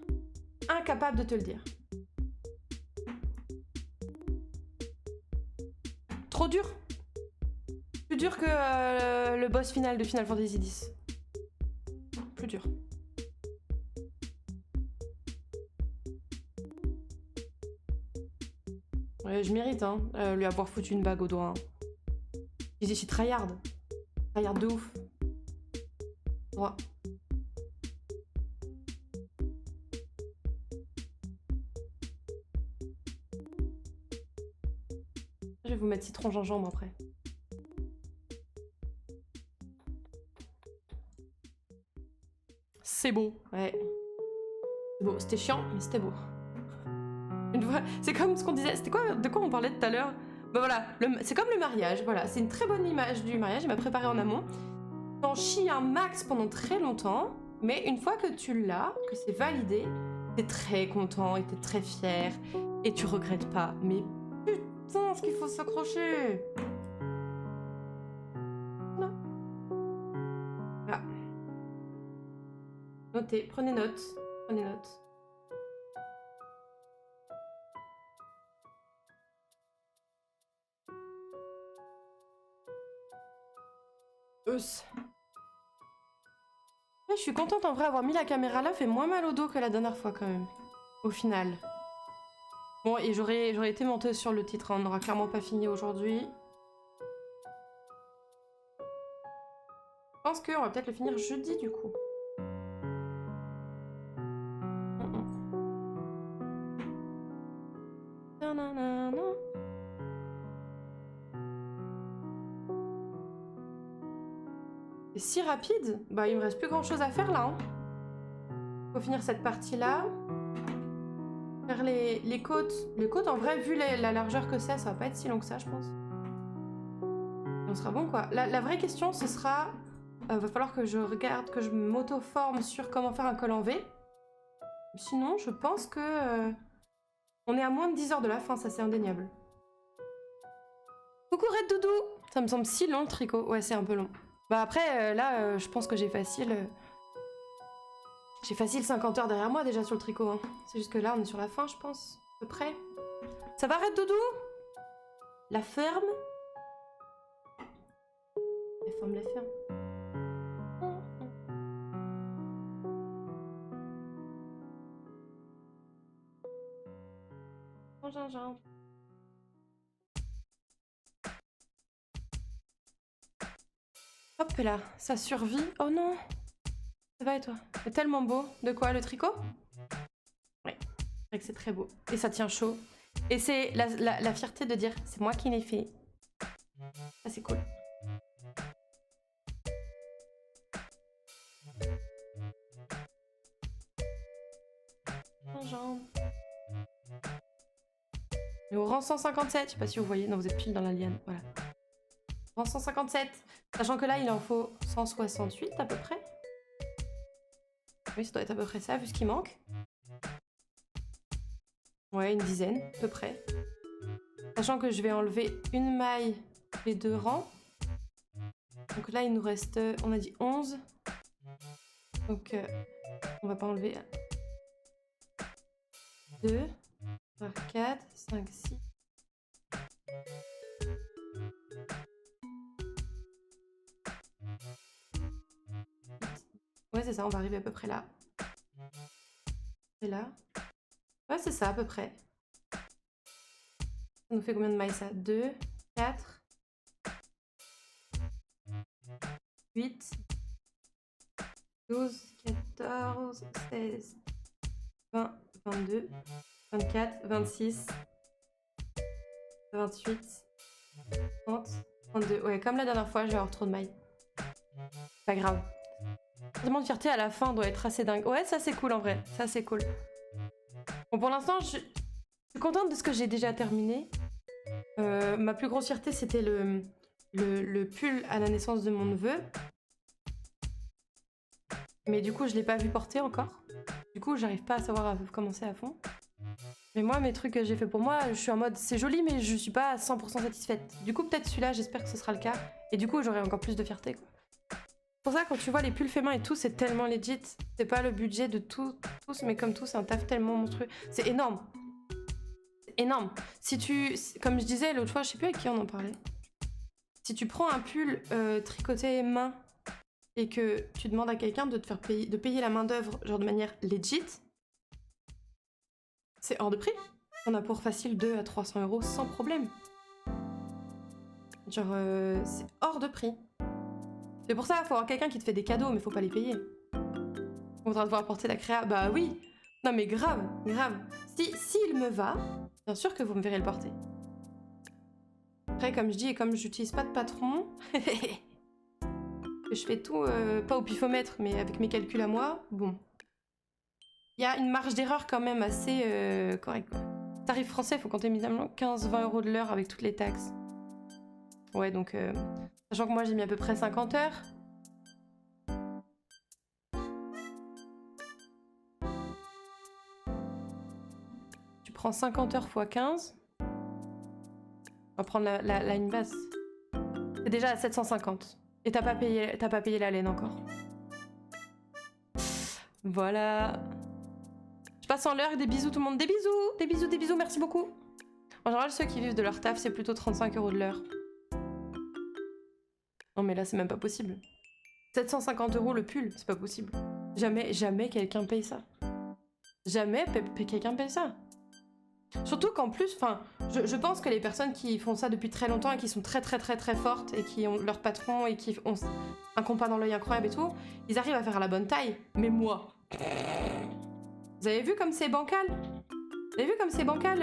Incapable de te le dire. Trop dur. Plus dur que le boss final de Final Fantasy X. Plus dur. Ouais, je mérite, hein, lui avoir foutu une bague au doigt. Hein. Je suis tryhard. Tryhard de ouf. Droit. Je vais vous mettre citron gingembre après. C'est beau. Ouais. C'est beau. C'était chiant, mais c'était beau. Une fois, c'est comme ce qu'on disait. C'était quoi? De quoi on parlait tout à l'heure? Bah voilà, c'est comme le mariage. Voilà, c'est une très bonne image du mariage. Il m'a préparé en amont. T'en chies un max pendant très longtemps, mais une fois que tu l'as, que c'est validé, t'es très content et t'es très fier et tu regrettes pas. Mais putain, ce qu'il faut s'accrocher. Non. Voilà. Notez, prenez note. Prenez note. Je suis contente en vrai, avoir mis la caméra là fait moins mal au dos que la dernière fois quand même. Au final. Bon, et j'aurais été menteuse sur le titre, hein. On n'aura clairement pas fini aujourd'hui. Je pense qu'on va peut-être le finir jeudi du coup. C'est si rapide. Bah il me reste plus grand chose à faire là. Hein. Faut finir cette partie là. Faire les côtes. Les côtes en vrai vu la largeur que c'est, ça va pas être si long que ça je pense. Et on sera bon quoi. La vraie question ce sera... va falloir que je regarde, que je m'auto-forme sur comment faire un col en V. Sinon je pense que... on est à moins de 10 heures de la fin, ça c'est indéniable. Coucou Red Doudou. Ça me semble si long le tricot. Ouais c'est un peu long. Bah après là je pense que j'ai facile... j'ai facile 50 heures derrière moi déjà sur le tricot. Hein. C'est juste que là on est sur la fin je pense. À peu près. Ça va Red Doudou? La ferme? La ferme, la ferme. Oh gingembre. Hop là, ça survit. Oh non! Ça va et toi? C'est tellement beau. De quoi, le tricot? Oui, c'est vrai que c'est très beau. Et ça tient chaud. Et c'est la fierté de dire, c'est moi qui l'ai fait. Ça, c'est cool. Gingembre. Et au rang 157, je sais pas si vous voyez, non, vous êtes pile dans la liane, voilà. Rang 157, sachant que là, il en faut 168 à peu près. Oui, ça doit être à peu près ça, vu ce qui manque. Ouais, une dizaine, à peu près. Sachant que je vais enlever une maille les 2 rangs. Donc là, il nous reste, on a dit 11. Donc, on va pas enlever 2, 3, 4, 5, 6. Ouais, c'est ça, on va arriver à peu près là. Et là. Ouais, c'est ça, à peu près. Ça nous fait combien de mailles, ça? 2, 4, 8, 12, 14, 16, 20, 22, 24, 26, 28, 30, 32. Ouais, comme la dernière fois, je vais avoir trop de mailles. Pas grave. Vraiment de fierté à la fin doit être assez dingue. Ouais, ça c'est cool en vrai. Ça c'est cool. Bon, pour l'instant, je suis contente de ce que j'ai déjà terminé. Ma plus grosse fierté, c'était le pull à la naissance de mon neveu. Mais du coup, je l'ai pas vu porter encore. Du coup, j'arrive pas à savoir à commencer à fond. Mais moi, mes trucs que j'ai fait pour moi, je suis en mode c'est joli, mais je suis pas à 100% satisfaite. Du coup, peut-être celui-là, j'espère que ce sera le cas. Et du coup, j'aurai encore plus de fierté, quoi. C'est pour ça, quand tu vois les pulls faits main et tout, c'est tellement legit. C'est pas le budget de tous, mais comme tout, c'est un taf tellement monstrueux. C'est énorme. C'est énorme. Si tu... Comme je disais l'autre fois, je sais plus avec qui on en parlait. Si tu prends un pull tricoté main et que tu demandes à quelqu'un de te faire payer, de payer la main d'œuvre genre de manière legit, c'est hors de prix. On a pour facile 2 à 300 € sans problème. Genre, c'est hors de prix. C'est pour ça, il faut avoir quelqu'un qui te fait des cadeaux, mais faut pas les payer. On voudra devoir porter la créa. Bah oui. Non mais grave, grave. Si il me va, bien sûr que vous me verrez le porter. Après, comme je dis, et comme j'utilise pas de patron, je fais tout, pas au pifomètre, mais avec mes calculs à moi, bon. Il y a une marge d'erreur quand même assez correcte. Tarif français, il faut compter minimum 15-20 € de l'heure avec toutes les taxes. Ouais, donc... sachant que moi, j'ai mis à peu près 50 heures. Tu prends 50 heures x 15. On va prendre la ligne basse. C'est déjà à 750. Et t'as pas payé la laine encore. Voilà. Je passe en l'heure. Des bisous tout le monde. Des bisous. Des bisous, des bisous. Merci beaucoup. En général, ceux qui vivent de leur taf, c'est plutôt 35 € de l'heure. Non mais là, c'est même pas possible. 750 € le pull, c'est pas possible. Jamais, jamais quelqu'un paye ça. Jamais quelqu'un paye ça. Surtout qu'en plus, enfin, je pense que les personnes qui font ça depuis très longtemps et qui sont très fortes et qui ont leur patron et qui ont un compas dans l'œil incroyable et tout, ils arrivent à faire à la bonne taille. Mais moi... Vous avez vu comme c'est bancal? Vous avez vu comme c'est bancal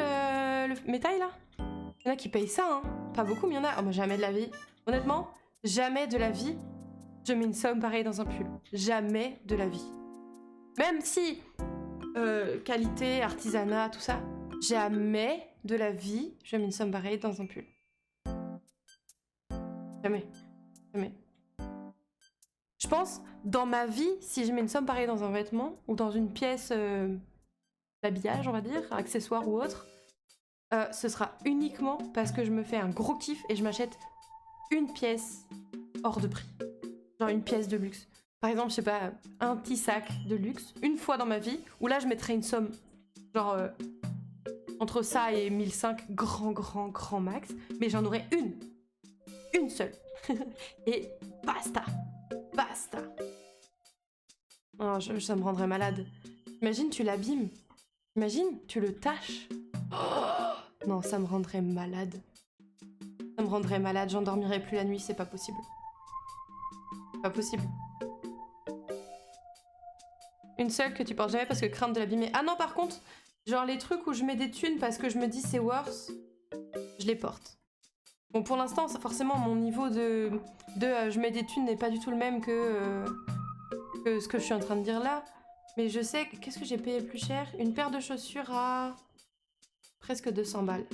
mes tailles là? Il y en a qui payent ça, hein. Pas beaucoup, mais il y en a... Oh, moi, jamais de la vie. Honnêtement, jamais de la vie, je mets une somme pareille dans un pull. Jamais de la vie. Même si qualité, artisanat, tout ça, jamais de la vie je mets une somme pareille dans un pull. Jamais. Jamais. Je pense, dans ma vie, si je mets une somme pareille dans un vêtement ou dans une pièce d'habillage, on va dire, accessoire ou autre, ce sera uniquement parce que je me fais un gros kiff et je m'achète une pièce hors de prix. Genre une pièce de luxe. Par exemple, je sais pas, un petit sac de luxe, une fois dans ma vie, où là je mettrais une somme, genre entre ça et 1005, grand max, mais j'en aurais une seule. Et basta. Oh, ça me rendrait malade. Imagine, tu l'abîmes. Imagine, tu le tâches. Oh non, ça me rendrait malade. Ça me rendrait malade, j'en dormirais plus la nuit, c'est pas possible. Pas possible. Une seule que tu portes jamais parce que crainte de l'abîmer. Ah non, par contre, genre les trucs où je mets des thunes parce que je me dis c'est worse, je les porte. Bon, pour l'instant, forcément, mon niveau de je mets des thunes n'est pas du tout le même que ce que je suis en train de dire là. Mais je sais, qu'est-ce que j'ai payé le plus cher? Une paire de chaussures à presque 200 balles.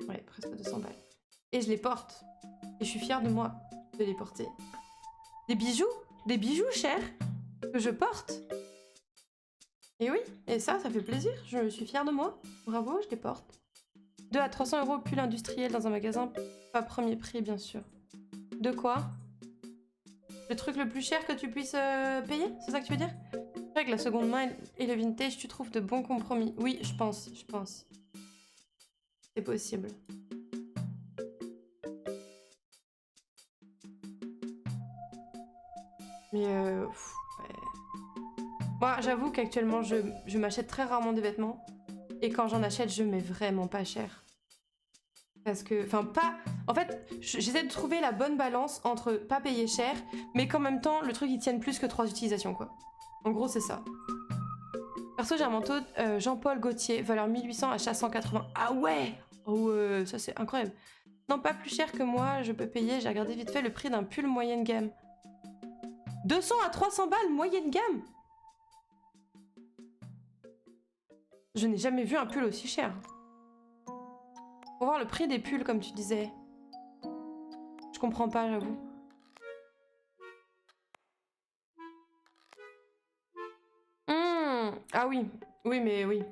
Ouais, presque 200 balles. Et je les porte. Et je suis fière de moi de les porter. Des bijoux chers que je porte. Et oui, et ça fait plaisir. Je suis fière de moi. Bravo, je les porte. 2 à 300 € pull industriel dans un magasin, pas premier prix bien sûr. De quoi? Le truc le plus cher que tu puisses payer? C'est ça que tu veux dire? C'est vrai que la seconde main et le vintage, tu trouves de bons compromis. Oui, je pense. C'est possible. Mais ouais. Moi, j'avoue qu'actuellement, je m'achète très rarement des vêtements. Et quand j'en achète, je mets vraiment pas cher. Parce que, enfin, pas... En fait, j'essaie de trouver la bonne balance entre pas payer cher, mais qu'en même temps, le truc, il tienne plus que 3 utilisations, quoi. En gros, c'est ça. Perso, j'ai un manteau Jean-Paul Gaultier, valeur 1800, achat 180. Ah ouais! Oh, ça, c'est incroyable. Non, pas plus cher que moi, je peux payer. J'ai regardé vite fait le prix d'un pull moyenne gamme. 200 à 300 balles, moyenne gamme! Je n'ai jamais vu un pull aussi cher. Faut voir le prix des pulls, comme tu disais. Je comprends pas, j'avoue. Ah oui. Oui, mais oui.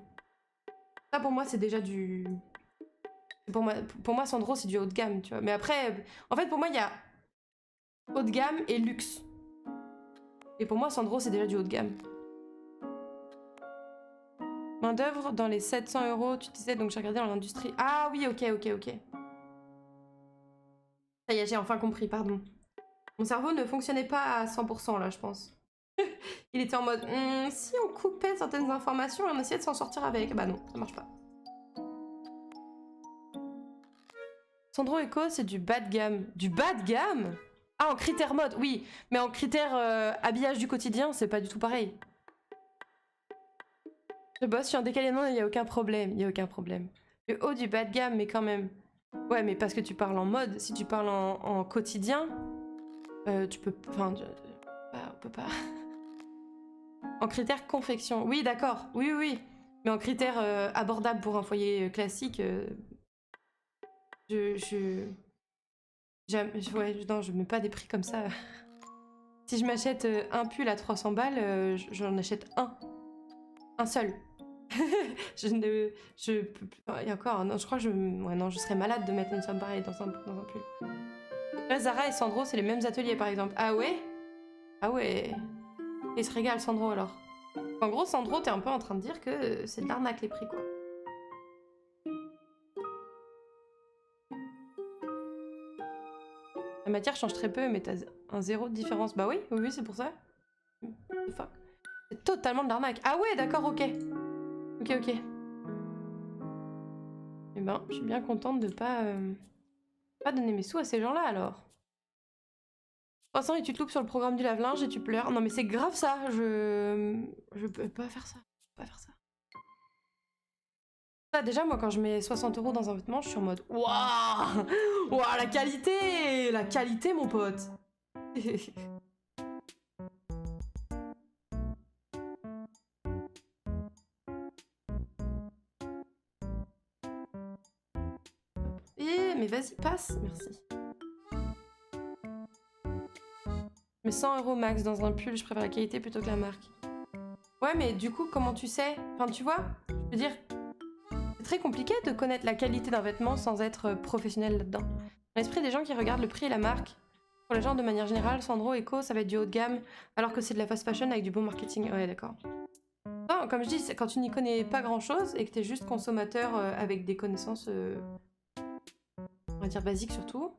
Ça, pour moi, c'est déjà du... Pour moi, Sandro, c'est du haut de gamme, tu vois. Mais après, en fait, pour moi, il y a haut de gamme et luxe. Et pour moi, Sandro, c'est déjà du haut de gamme. Main d'œuvre dans les 700 €, tu disais, donc j'ai regardé dans l'industrie. Ah oui, ok. Ça y est, j'ai enfin compris, pardon. Mon cerveau ne fonctionnait pas à 100% là, je pense. Il était en mode, si on coupait certaines informations et on essayait de s'en sortir avec. Bah non, ça marche pas. Sandro Eco, c'est du bas de gamme. Du bas de gamme? Ah, en critère mode, oui. Mais en critère habillage du quotidien, c'est pas du tout pareil. Je bosse, je suis en décalé, non, il n'y a aucun problème, Le haut du bas de gamme, mais quand même. Ouais, mais parce que tu parles en mode, si tu parles en quotidien, tu peux... Enfin, on peut pas... En critère confection, oui, d'accord, oui. Mais en critère abordable pour un foyer classique, ouais, non, je mets pas des prix comme ça. Si je m'achète un pull à 300 balles, j'en achète un. Un seul. Et encore, non, je crois que je serais malade de mettre une somme pareille dans un pull. Là, Zara et Sandro, c'est les mêmes ateliers, par exemple. Ah ouais? Ah ouais. Il se régale, Sandro, alors. En gros, Sandro, t'es un peu en train de dire que c'est de l'arnaque, les prix, quoi. La matière change très peu, mais t'as un 0 de différence. Bah oui, c'est pour ça. Fuck. C'est totalement de l'arnaque. Ah ouais, d'accord, ok. Ok. Eh ben, je suis bien contente de pas donner mes sous à ces gens-là, alors. 300 et tu te loupes sur le programme du lave-linge et tu pleures. Non mais c'est grave ça, je peux pas faire ça. Ça, déjà, moi, quand je mets 60 € dans un vêtement, je suis en mode waouh, la qualité, mon pote. Mais vas-y, passe, merci. Mais 100 € max dans un pull, je préfère la qualité plutôt que la marque. Ouais, mais du coup, comment tu sais? Enfin, tu vois, je veux dire, c'est très compliqué de connaître la qualité d'un vêtement sans être professionnel là-dedans. Dans l'esprit des gens qui regardent le prix et la marque, pour les gens de manière générale, Sandro, Eco, ça va être du haut de gamme, alors que c'est de la fast fashion avec du bon marketing. Ouais, d'accord. Non, comme je dis, quand tu n'y connais pas grand-chose et que t'es juste consommateur avec des connaissances, on va dire basiques surtout,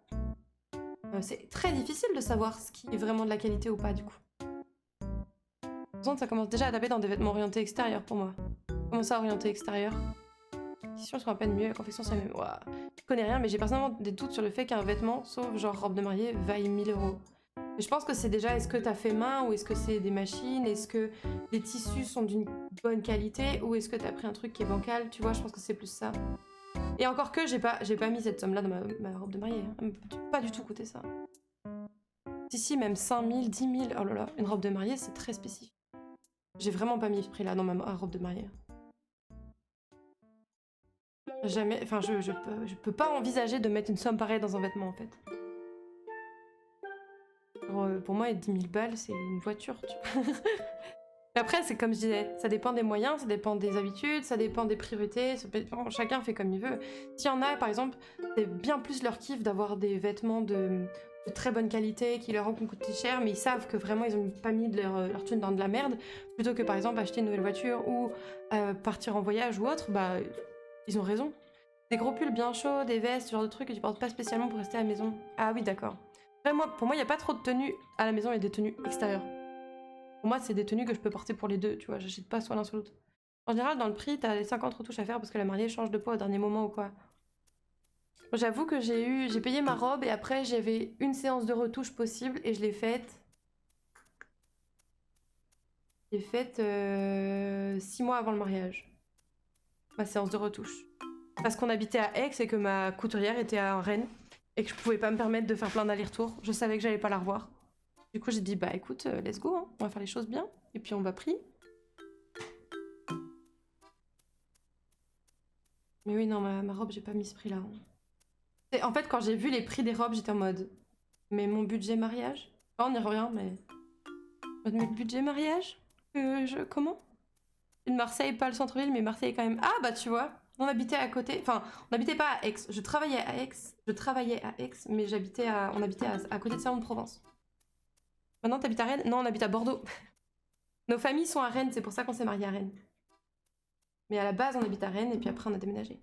c'est très difficile de savoir ce qui est vraiment de la qualité ou pas, du coup. Ça commence déjà à taper dans des vêtements orientés extérieurs pour moi. Comment ça, orienté extérieur? Les tissus sont à peine mieux, la confection c'est la même. Ouah. Je connais rien, mais j'ai personnellement des doutes sur le fait qu'un vêtement, sauf genre robe de mariée, vaille 1000 €. Mais je pense que c'est déjà, est-ce que t'as fait main ou est-ce que c'est des machines? Est-ce que les tissus sont d'une bonne qualité ou est-ce que t'as pris un truc qui est bancal? Tu vois, je pense que c'est plus ça. Et encore que j'ai pas mis cette somme-là dans ma robe de mariée. Hein. Elle peut pas du tout coûter ça. Si, même 5000, 10 000. Oh là là, une robe de mariée, c'est très spécifique. J'ai vraiment pas mis ce prix-là dans ma robe de mariée. Jamais. Enfin, je peux pas envisager de mettre une somme pareille dans un vêtement, en fait. Pour moi, 10 000 balles, c'est une voiture, tu vois. Après, c'est comme je disais, ça dépend des moyens, ça dépend des habitudes, ça dépend des priorités, chacun fait comme il veut. S'il y en a, par exemple, c'est bien plus leur kiff d'avoir des vêtements de très bonne qualité qui leur ont coûté cher, mais ils savent que vraiment ils ont pas mis de leur thune dans de la merde, plutôt que par exemple acheter une nouvelle voiture ou partir en voyage ou autre, bah ils ont raison. Des gros pulls bien chauds, des vestes, ce genre de trucs que tu portes pas spécialement pour rester à la maison. Ah oui, d'accord. Pour moi, il n'y a pas trop de tenues à la maison et des tenues extérieures. Pour moi, c'est des tenues que je peux porter pour les deux, tu vois, j'achète pas soit l'un soit l'autre. En général, dans le prix, t'as les 50 retouches à faire parce que la mariée change de poids au dernier moment ou quoi. J'avoue que j'ai payé ma robe et après j'avais une séance de retouche possible et je l'ai faite. J'ai faite 6 mois avant le mariage. Ma séance de retouche. Parce qu'on habitait à Aix et que ma couturière était à Rennes et que je pouvais pas me permettre de faire plein d'allers-retours. Je savais que j'allais pas la revoir. Du coup, j'ai dit, bah écoute, let's go, hein. On va faire les choses bien. Et puis on va prier. Mais oui, non, ma robe, j'ai pas mis ce prix-là. Hein. En fait, quand j'ai vu les prix des robes, j'étais en mode, mais mon budget mariage? Oh, on y revient, mais... Mais le budget mariage? Comment? Une Marseille, pas le centre-ville, mais Marseille quand même. Ah, bah tu vois, on habitait à côté. Enfin, on n'habitait pas à Aix. Je travaillais à Aix, mais on habitait à côté de Salon-de-Provence. Maintenant, t'habites à Rennes? Non, on habite à Bordeaux. Nos familles sont à Rennes, c'est pour ça qu'on s'est mariés à Rennes. Mais à la base, on habite à Rennes et puis après, on a déménagé.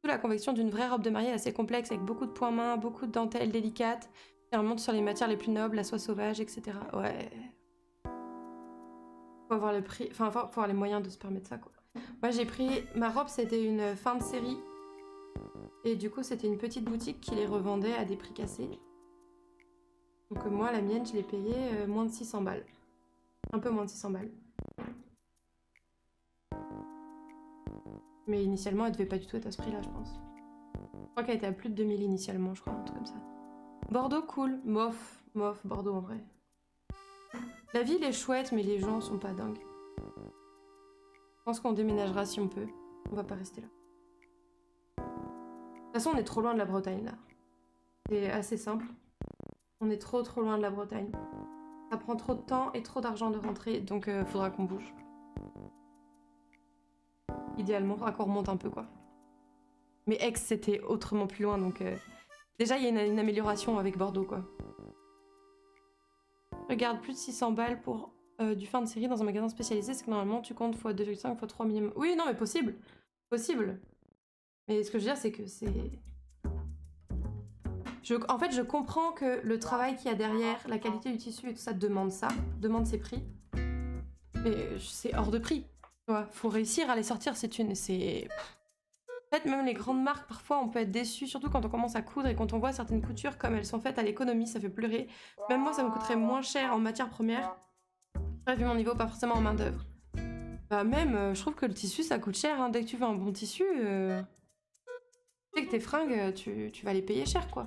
La confection d'une vraie robe de mariée assez complexe avec beaucoup de points mains, beaucoup de dentelles délicates. Et on monte sur les matières les plus nobles, la soie sauvage, etc. Ouais. Faut avoir le prix, enfin, faut avoir les moyens de se permettre ça, quoi. Moi, j'ai pris... Ma robe, c'était une fin de série. Et du coup, c'était une petite boutique qui les revendait à des prix cassés. Donc moi, la mienne, je l'ai payée moins de 600 balles. Un peu moins de 600 balles. Mais initialement, elle devait pas du tout être à ce prix-là, je pense. Je crois qu'elle était à plus de 2000 initialement, je crois, un truc comme ça. Bordeaux, cool. Mof, Bordeaux en vrai. La ville est chouette, mais les gens sont pas dingues. Je pense qu'on déménagera si on peut. On va pas rester là. De toute façon, on est trop loin de la Bretagne, là. C'est assez simple. On est trop loin de la Bretagne. Ça prend trop de temps et trop d'argent de rentrer, donc faudra qu'on bouge. Idéalement, faudra qu'on remonte un peu, quoi. Mais Aix, c'était autrement plus loin, donc... Déjà, il y a une amélioration avec Bordeaux, quoi. Regarde, plus de 600 balles pour du fin de série dans un magasin spécialisé, c'est que normalement, tu comptes x 2,5, x 3 minimum. Oui, non, mais possible. Possible. Mais ce que je veux dire, c'est que c'est... En fait, je comprends que le travail qu'il y a derrière, la qualité du tissu et tout ça demande ces prix. Mais c'est hors de prix. Tu vois, faut réussir à les sortir, c'est une... En fait, même les grandes marques, parfois, on peut être déçu, surtout quand on commence à coudre et quand on voit certaines coutures comme elles sont faites à l'économie, ça fait pleurer. Même moi, ça me coûterait moins cher en matière première. J'ai vu mon niveau, pas forcément en main d'œuvre. Bah même, je trouve que le tissu, ça coûte cher. Hein. Dès que tu veux un bon tissu, tu sais que tes fringues, tu vas les payer cher, quoi.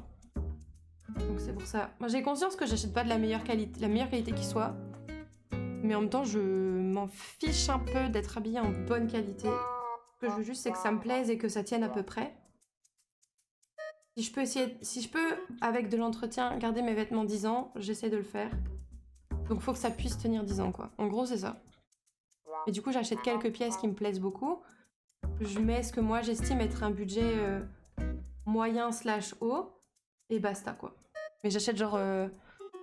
Donc c'est pour ça. Moi j'ai conscience que j'achète pas de la meilleure qualité qui soit. Mais en même temps, je m'en fiche un peu d'être habillée en bonne qualité. Ce que je veux juste, c'est que ça me plaise et que ça tienne à peu près. Si je peux, avec de l'entretien, garder mes vêtements 10 ans, j'essaie de le faire. Donc faut que ça puisse tenir 10 ans, quoi. En gros, c'est ça. Et du coup, j'achète quelques pièces qui me plaisent beaucoup. Je mets ce que moi, j'estime être un budget moyen / haut. Et basta, quoi. Mais j'achète genre... je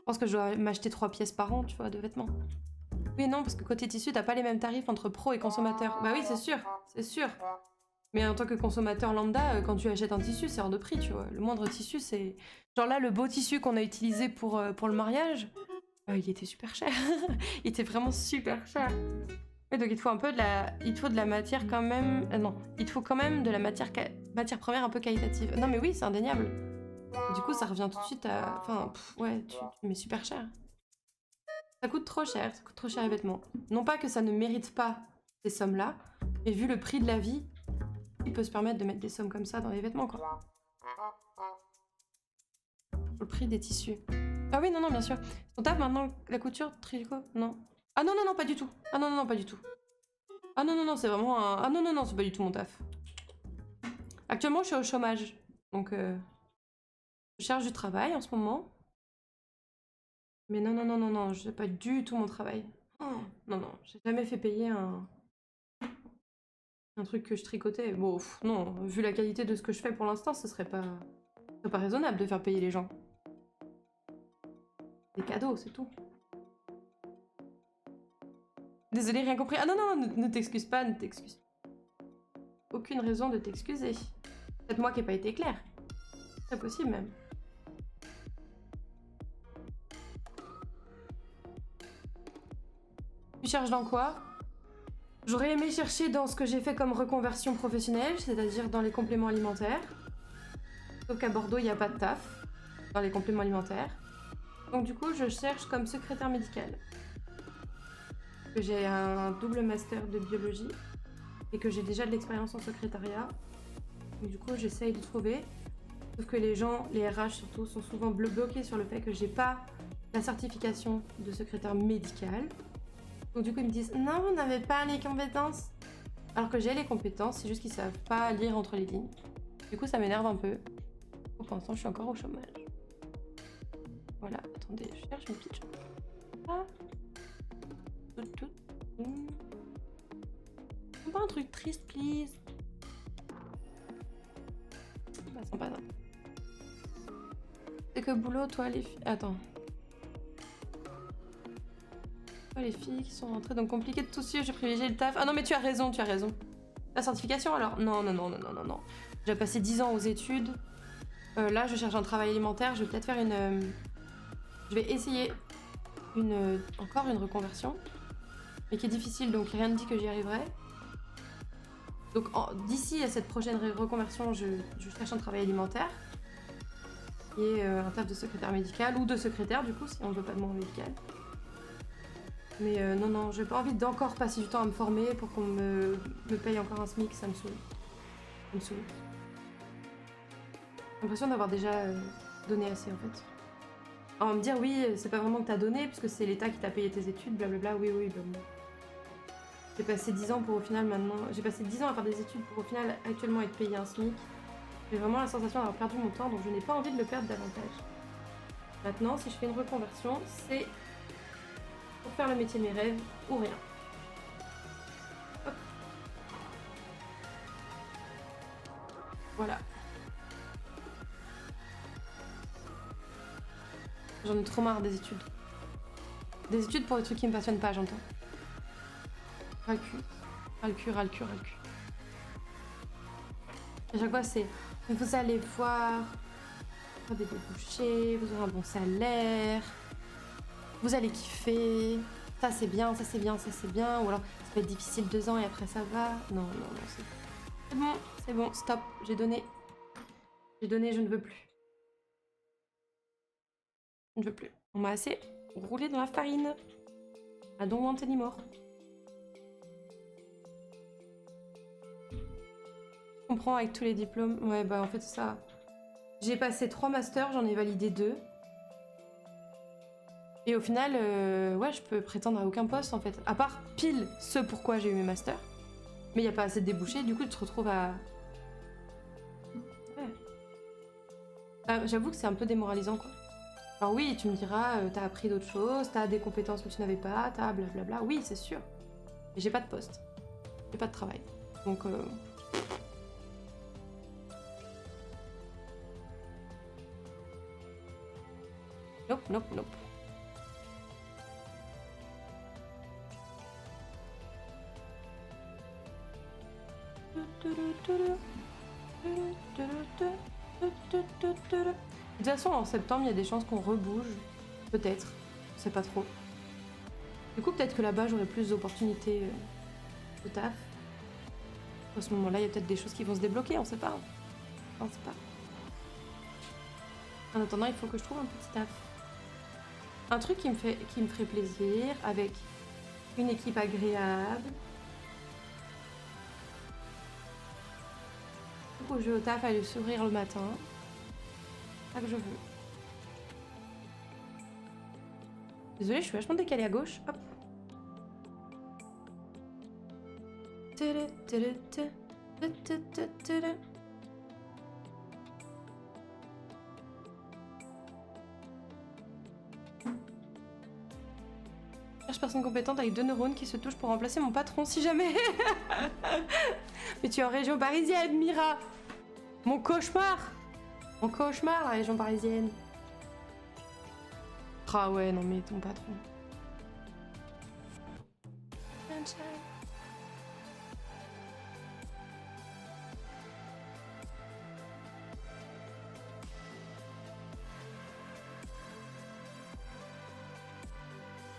pense que je dois m'acheter 3 pièces par an, tu vois, de vêtements. Oui, non, parce que côté tissu, t'as pas les mêmes tarifs entre pro et consommateur. Bah oui, c'est sûr, c'est sûr. Mais en tant que consommateur lambda, quand tu achètes un tissu, c'est hors de prix, tu vois. Le moindre tissu, c'est... Genre là, le beau tissu qu'on a utilisé pour le mariage, il était super cher. Il était vraiment super cher. Et donc il te faut un peu de la... Il te faut de la matière quand même... non, il te faut quand même de la matière première un peu qualitative. Non mais oui, c'est indéniable. Et du coup, ça revient tout de suite à... Enfin, ouais, tu mets super cher. Ça coûte trop cher les vêtements. Non pas que ça ne mérite pas ces sommes-là, mais vu le prix de la vie, il peut se permettre de mettre des sommes comme ça dans les vêtements, quoi. Le prix des tissus. Ah oui, non, non, bien sûr. Ton taf maintenant, la couture, tricot, non. Ah non, non, non, pas du tout. Ah non, non, non, pas du tout. Ah non, non, non, c'est vraiment un... Ah non, non, non, c'est pas du tout mon taf. Actuellement, je suis au chômage. Donc, je cherche du travail en ce moment. Mais non, non, non, non, non, je sais pas du tout mon travail. Oh, non, non, j'ai jamais fait payer un truc que je tricotais. Bon, non, vu la qualité de ce que je fais pour l'instant, ce serait pas raisonnable de faire payer les gens. Des cadeaux, c'est tout. Désolée, rien compris. Ah non, non, ne t'excuse pas, ne t'excuse. Aucune raison de t'excuser. Peut-être moi qui ai pas été claire. C'est possible même. Tu cherches dans quoi? J'aurais aimé chercher dans ce que j'ai fait comme reconversion professionnelle, c'est-à-dire dans les compléments alimentaires. Sauf qu'à Bordeaux, il n'y a pas de taf dans les compléments alimentaires. Donc du coup, je cherche comme secrétaire médicale. J'ai un double master de biologie et que j'ai déjà de l'expérience en secrétariat. Donc du coup, j'essaye de trouver. Sauf que les gens, les RH surtout, sont souvent bloqués sur le fait que j'ai pas la certification de secrétaire médical. Donc du coup, ils me disent « Non, vous n'avez pas les compétences !» Alors que j'ai les compétences, c'est juste qu'ils savent pas lire entre les lignes. Du coup, ça m'énerve un peu. Pour l'instant, je suis encore au chômage. Voilà, attendez, je cherche mes pitchs. Ah. Pas un truc triste, please. Bah, sympa, ça. C'est que boulot, toi, les filles... Attends. Toi, les filles qui sont rentrées, donc compliqué de tout suivre, j'ai privilégié le taf. Ah non, mais tu as raison, tu as raison. La certification, alors? Non, non, non, non, non, non, non. J'ai passé 10 ans aux études. Là, je cherche un travail alimentaire. Je vais peut-être faire une... Je vais essayer encore une reconversion. Mais qui est difficile, donc rien ne dit que j'y arriverai. Donc d'ici à cette prochaine reconversion, je cherche un travail alimentaire. Et un taf de secrétaire médical, ou de secrétaire du coup, si on ne veut pas de moi en médical. Mais non, non, j'ai pas envie d'encore passer du temps à me former pour qu'on me paye encore un SMIC, ça me saoule. Ça me saoule. J'ai l'impression d'avoir déjà donné assez en fait. Alors, on va me dire oui, c'est pas vraiment que t'as donné, puisque c'est l'État qui t'a payé tes études, blablabla, oui, oui, blablabla. J'ai passé 10 ans pour au final maintenant... J'ai passé 10 ans à faire des études pour au final actuellement être payé un SMIC. J'ai vraiment la sensation d'avoir perdu mon temps, donc je n'ai pas envie de le perdre davantage. Maintenant, si je fais une reconversion, c'est pour faire le métier de mes rêves ou rien. Hop. Voilà. J'en ai trop marre des études. Des études pour des trucs qui me passionnent pas, j'entends. Ras le cul. Ras le cul, ras le cul, ras le cul. À chaque fois, c'est... Vous allez voir... Faire des débouchés, vous aurez un bon salaire... Vous allez kiffer... Ça c'est bien, ça c'est bien, ça c'est bien... Ou alors, ça va être difficile 2 ans et après ça va... Non, non, non, c'est bon, stop, j'ai donné. J'ai donné, je ne veux plus. Je ne veux plus. On m'a assez roulé dans la farine. I don't want anymore. Je comprends avec tous les diplômes. Ouais, bah en fait, ça... J'ai passé 3 masters, j'en ai validé 2. Et au final, ouais, je peux prétendre à aucun poste en fait. À part pile ce pourquoi j'ai eu mes masters. Mais il n'y a pas assez de débouchés, du coup tu te retrouves à... Ouais. J'avoue que c'est un peu démoralisant quoi. Alors oui, tu me diras, t'as appris d'autres choses, t'as des compétences que tu n'avais pas, t'as blablabla. Oui, c'est sûr. Mais j'ai pas de poste. J'ai pas de travail. Donc... Nope, nope, nope. De toute façon, en septembre, il y a des chances qu'on rebouge. Peut-être. Je sais pas trop. Du coup, peut-être que là-bas, j'aurai plus d'opportunités de taf. À ce moment-là, il y a peut-être des choses qui vont se débloquer, on sait pas. On sait pas. En attendant, il faut que je trouve un petit taf. Un truc qui me ferait plaisir, avec une équipe agréable. Du coup, je vais au taf, aller le sourire le matin. C'est ça que je veux. Désolée, je suis vachement décalée à gauche. Hop. Cherche personne compétente avec 2 neurones qui se touchent pour remplacer mon patron si jamais. Mais tu es en région parisienne, Mira. Mon cauchemar. Mon cauchemar, la région parisienne. Ah ouais, non mais ton patron.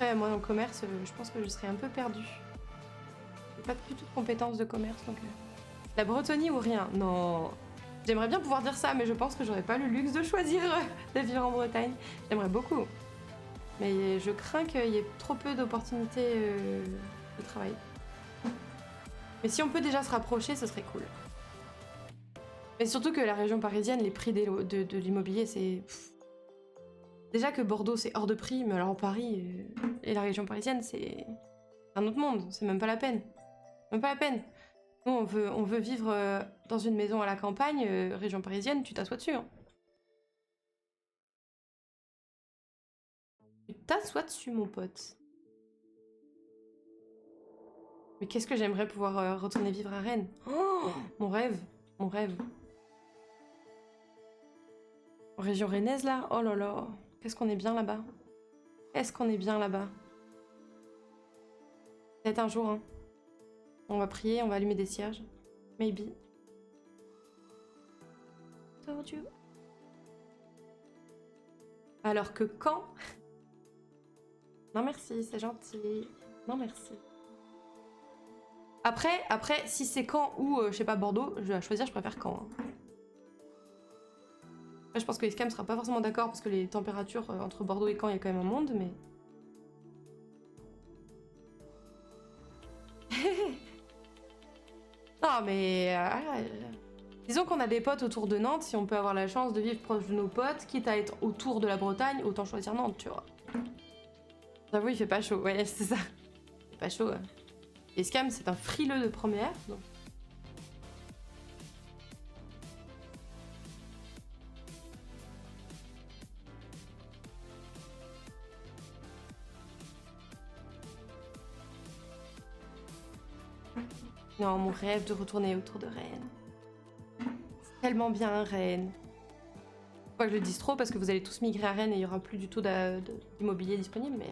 Ouais, moi dans le commerce, je pense que je serais un peu perdue. J'ai pas du tout de compétences de commerce, donc... La Bretonie ou rien? Non. J'aimerais bien pouvoir dire ça, mais je pense que j'aurais pas le luxe de choisir de vivre en Bretagne. J'aimerais beaucoup. Mais je crains qu'il y ait trop peu d'opportunités de travail. Mais si on peut déjà se rapprocher, ce serait cool. Mais surtout que la région parisienne, les prix de l'immobilier, c'est... Déjà que Bordeaux, c'est hors de prix, mais alors Paris et la région parisienne, c'est un autre monde. C'est même pas la peine. Même pas la peine. Nous, on veut vivre dans une maison à la campagne, région parisienne, tu t'assois dessus. Hein. Tu t'assois dessus, mon pote. Mais qu'est-ce que j'aimerais pouvoir retourner vivre à Rennes. Oh, mon rêve, mon rêve. En région rennaise, là? Oh là là. Qu'est-ce qu'on est bien là-bas. Est-ce qu'on est bien là-bas? Peut-être un jour, hein. On va prier, on va allumer des cierges. Maybe. Told you. Alors que quand... Non merci, c'est gentil. Non merci. Après si c'est Caen ou, je sais pas, Bordeaux, je vais choisir, je préfère Caen. Hein. Après, je pense que Escam sera pas forcément d'accord parce que les températures entre Bordeaux et Caen, il y a quand même un monde, mais... Non, mais... disons qu'on a des potes autour de Nantes, si on peut avoir la chance de vivre proche de nos potes, quitte à être autour de la Bretagne, autant choisir Nantes, tu vois. J'avoue, il fait pas chaud, ouais, c'est ça. Il fait pas chaud. Ouais. Et Scam, c'est un frileux de première, donc... Non, mon rêve de retourner autour de Rennes. C'est tellement bien, Rennes. Faut pas que je le dise trop parce que vous allez tous migrer à Rennes et il y aura plus du tout d'immobilier disponible, mais...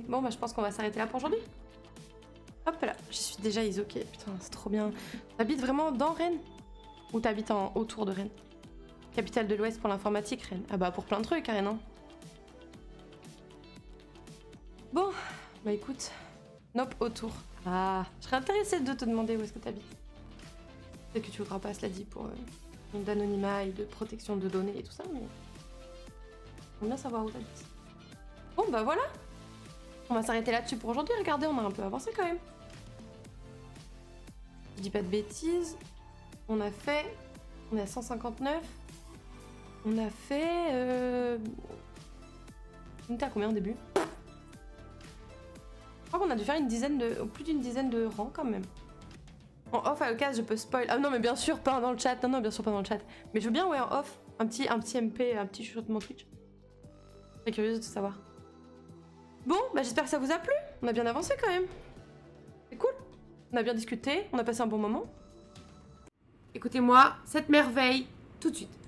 Bon, bah je pense qu'on va s'arrêter là pour aujourd'hui. Hop là, je suis déjà isoquée. Putain, c'est trop bien. T'habites vraiment dans Rennes? Ou t'habites autour de Rennes? Capitale de l'Ouest pour l'informatique, Rennes. Ah bah pour plein de trucs, Rennes, hein. Bon, bah écoute, nope, autour. Ah, je serais intéressée de te demander où est-ce que t'habites. Peut-être que tu voudras pas, cela dit, pour d'anonymat et de protection de données et tout ça, mais... J'aime bien savoir où t'habites. Bon, bah voilà. On va s'arrêter là-dessus pour aujourd'hui. Regardez, on a un peu avancé quand même. Je dis pas de bêtises. On a fait... On est à 159. On a fait... On était à combien au début? Je crois qu'on a dû faire une dizaine de... plus d'une dizaine de rangs quand même. En off à l'occasion, je peux spoil. Ah non, mais bien sûr, pas dans le chat. Non, non, bien sûr, pas dans le chat. Mais je veux bien, ouais, en off. Un petit MP, un petit chuchotement Twitch. Très curieuse de savoir. Bon, bah j'espère que ça vous a plu. On a bien avancé quand même. C'est cool. On a bien discuté. On a passé un bon moment. Écoutez-moi, cette merveille, tout de suite.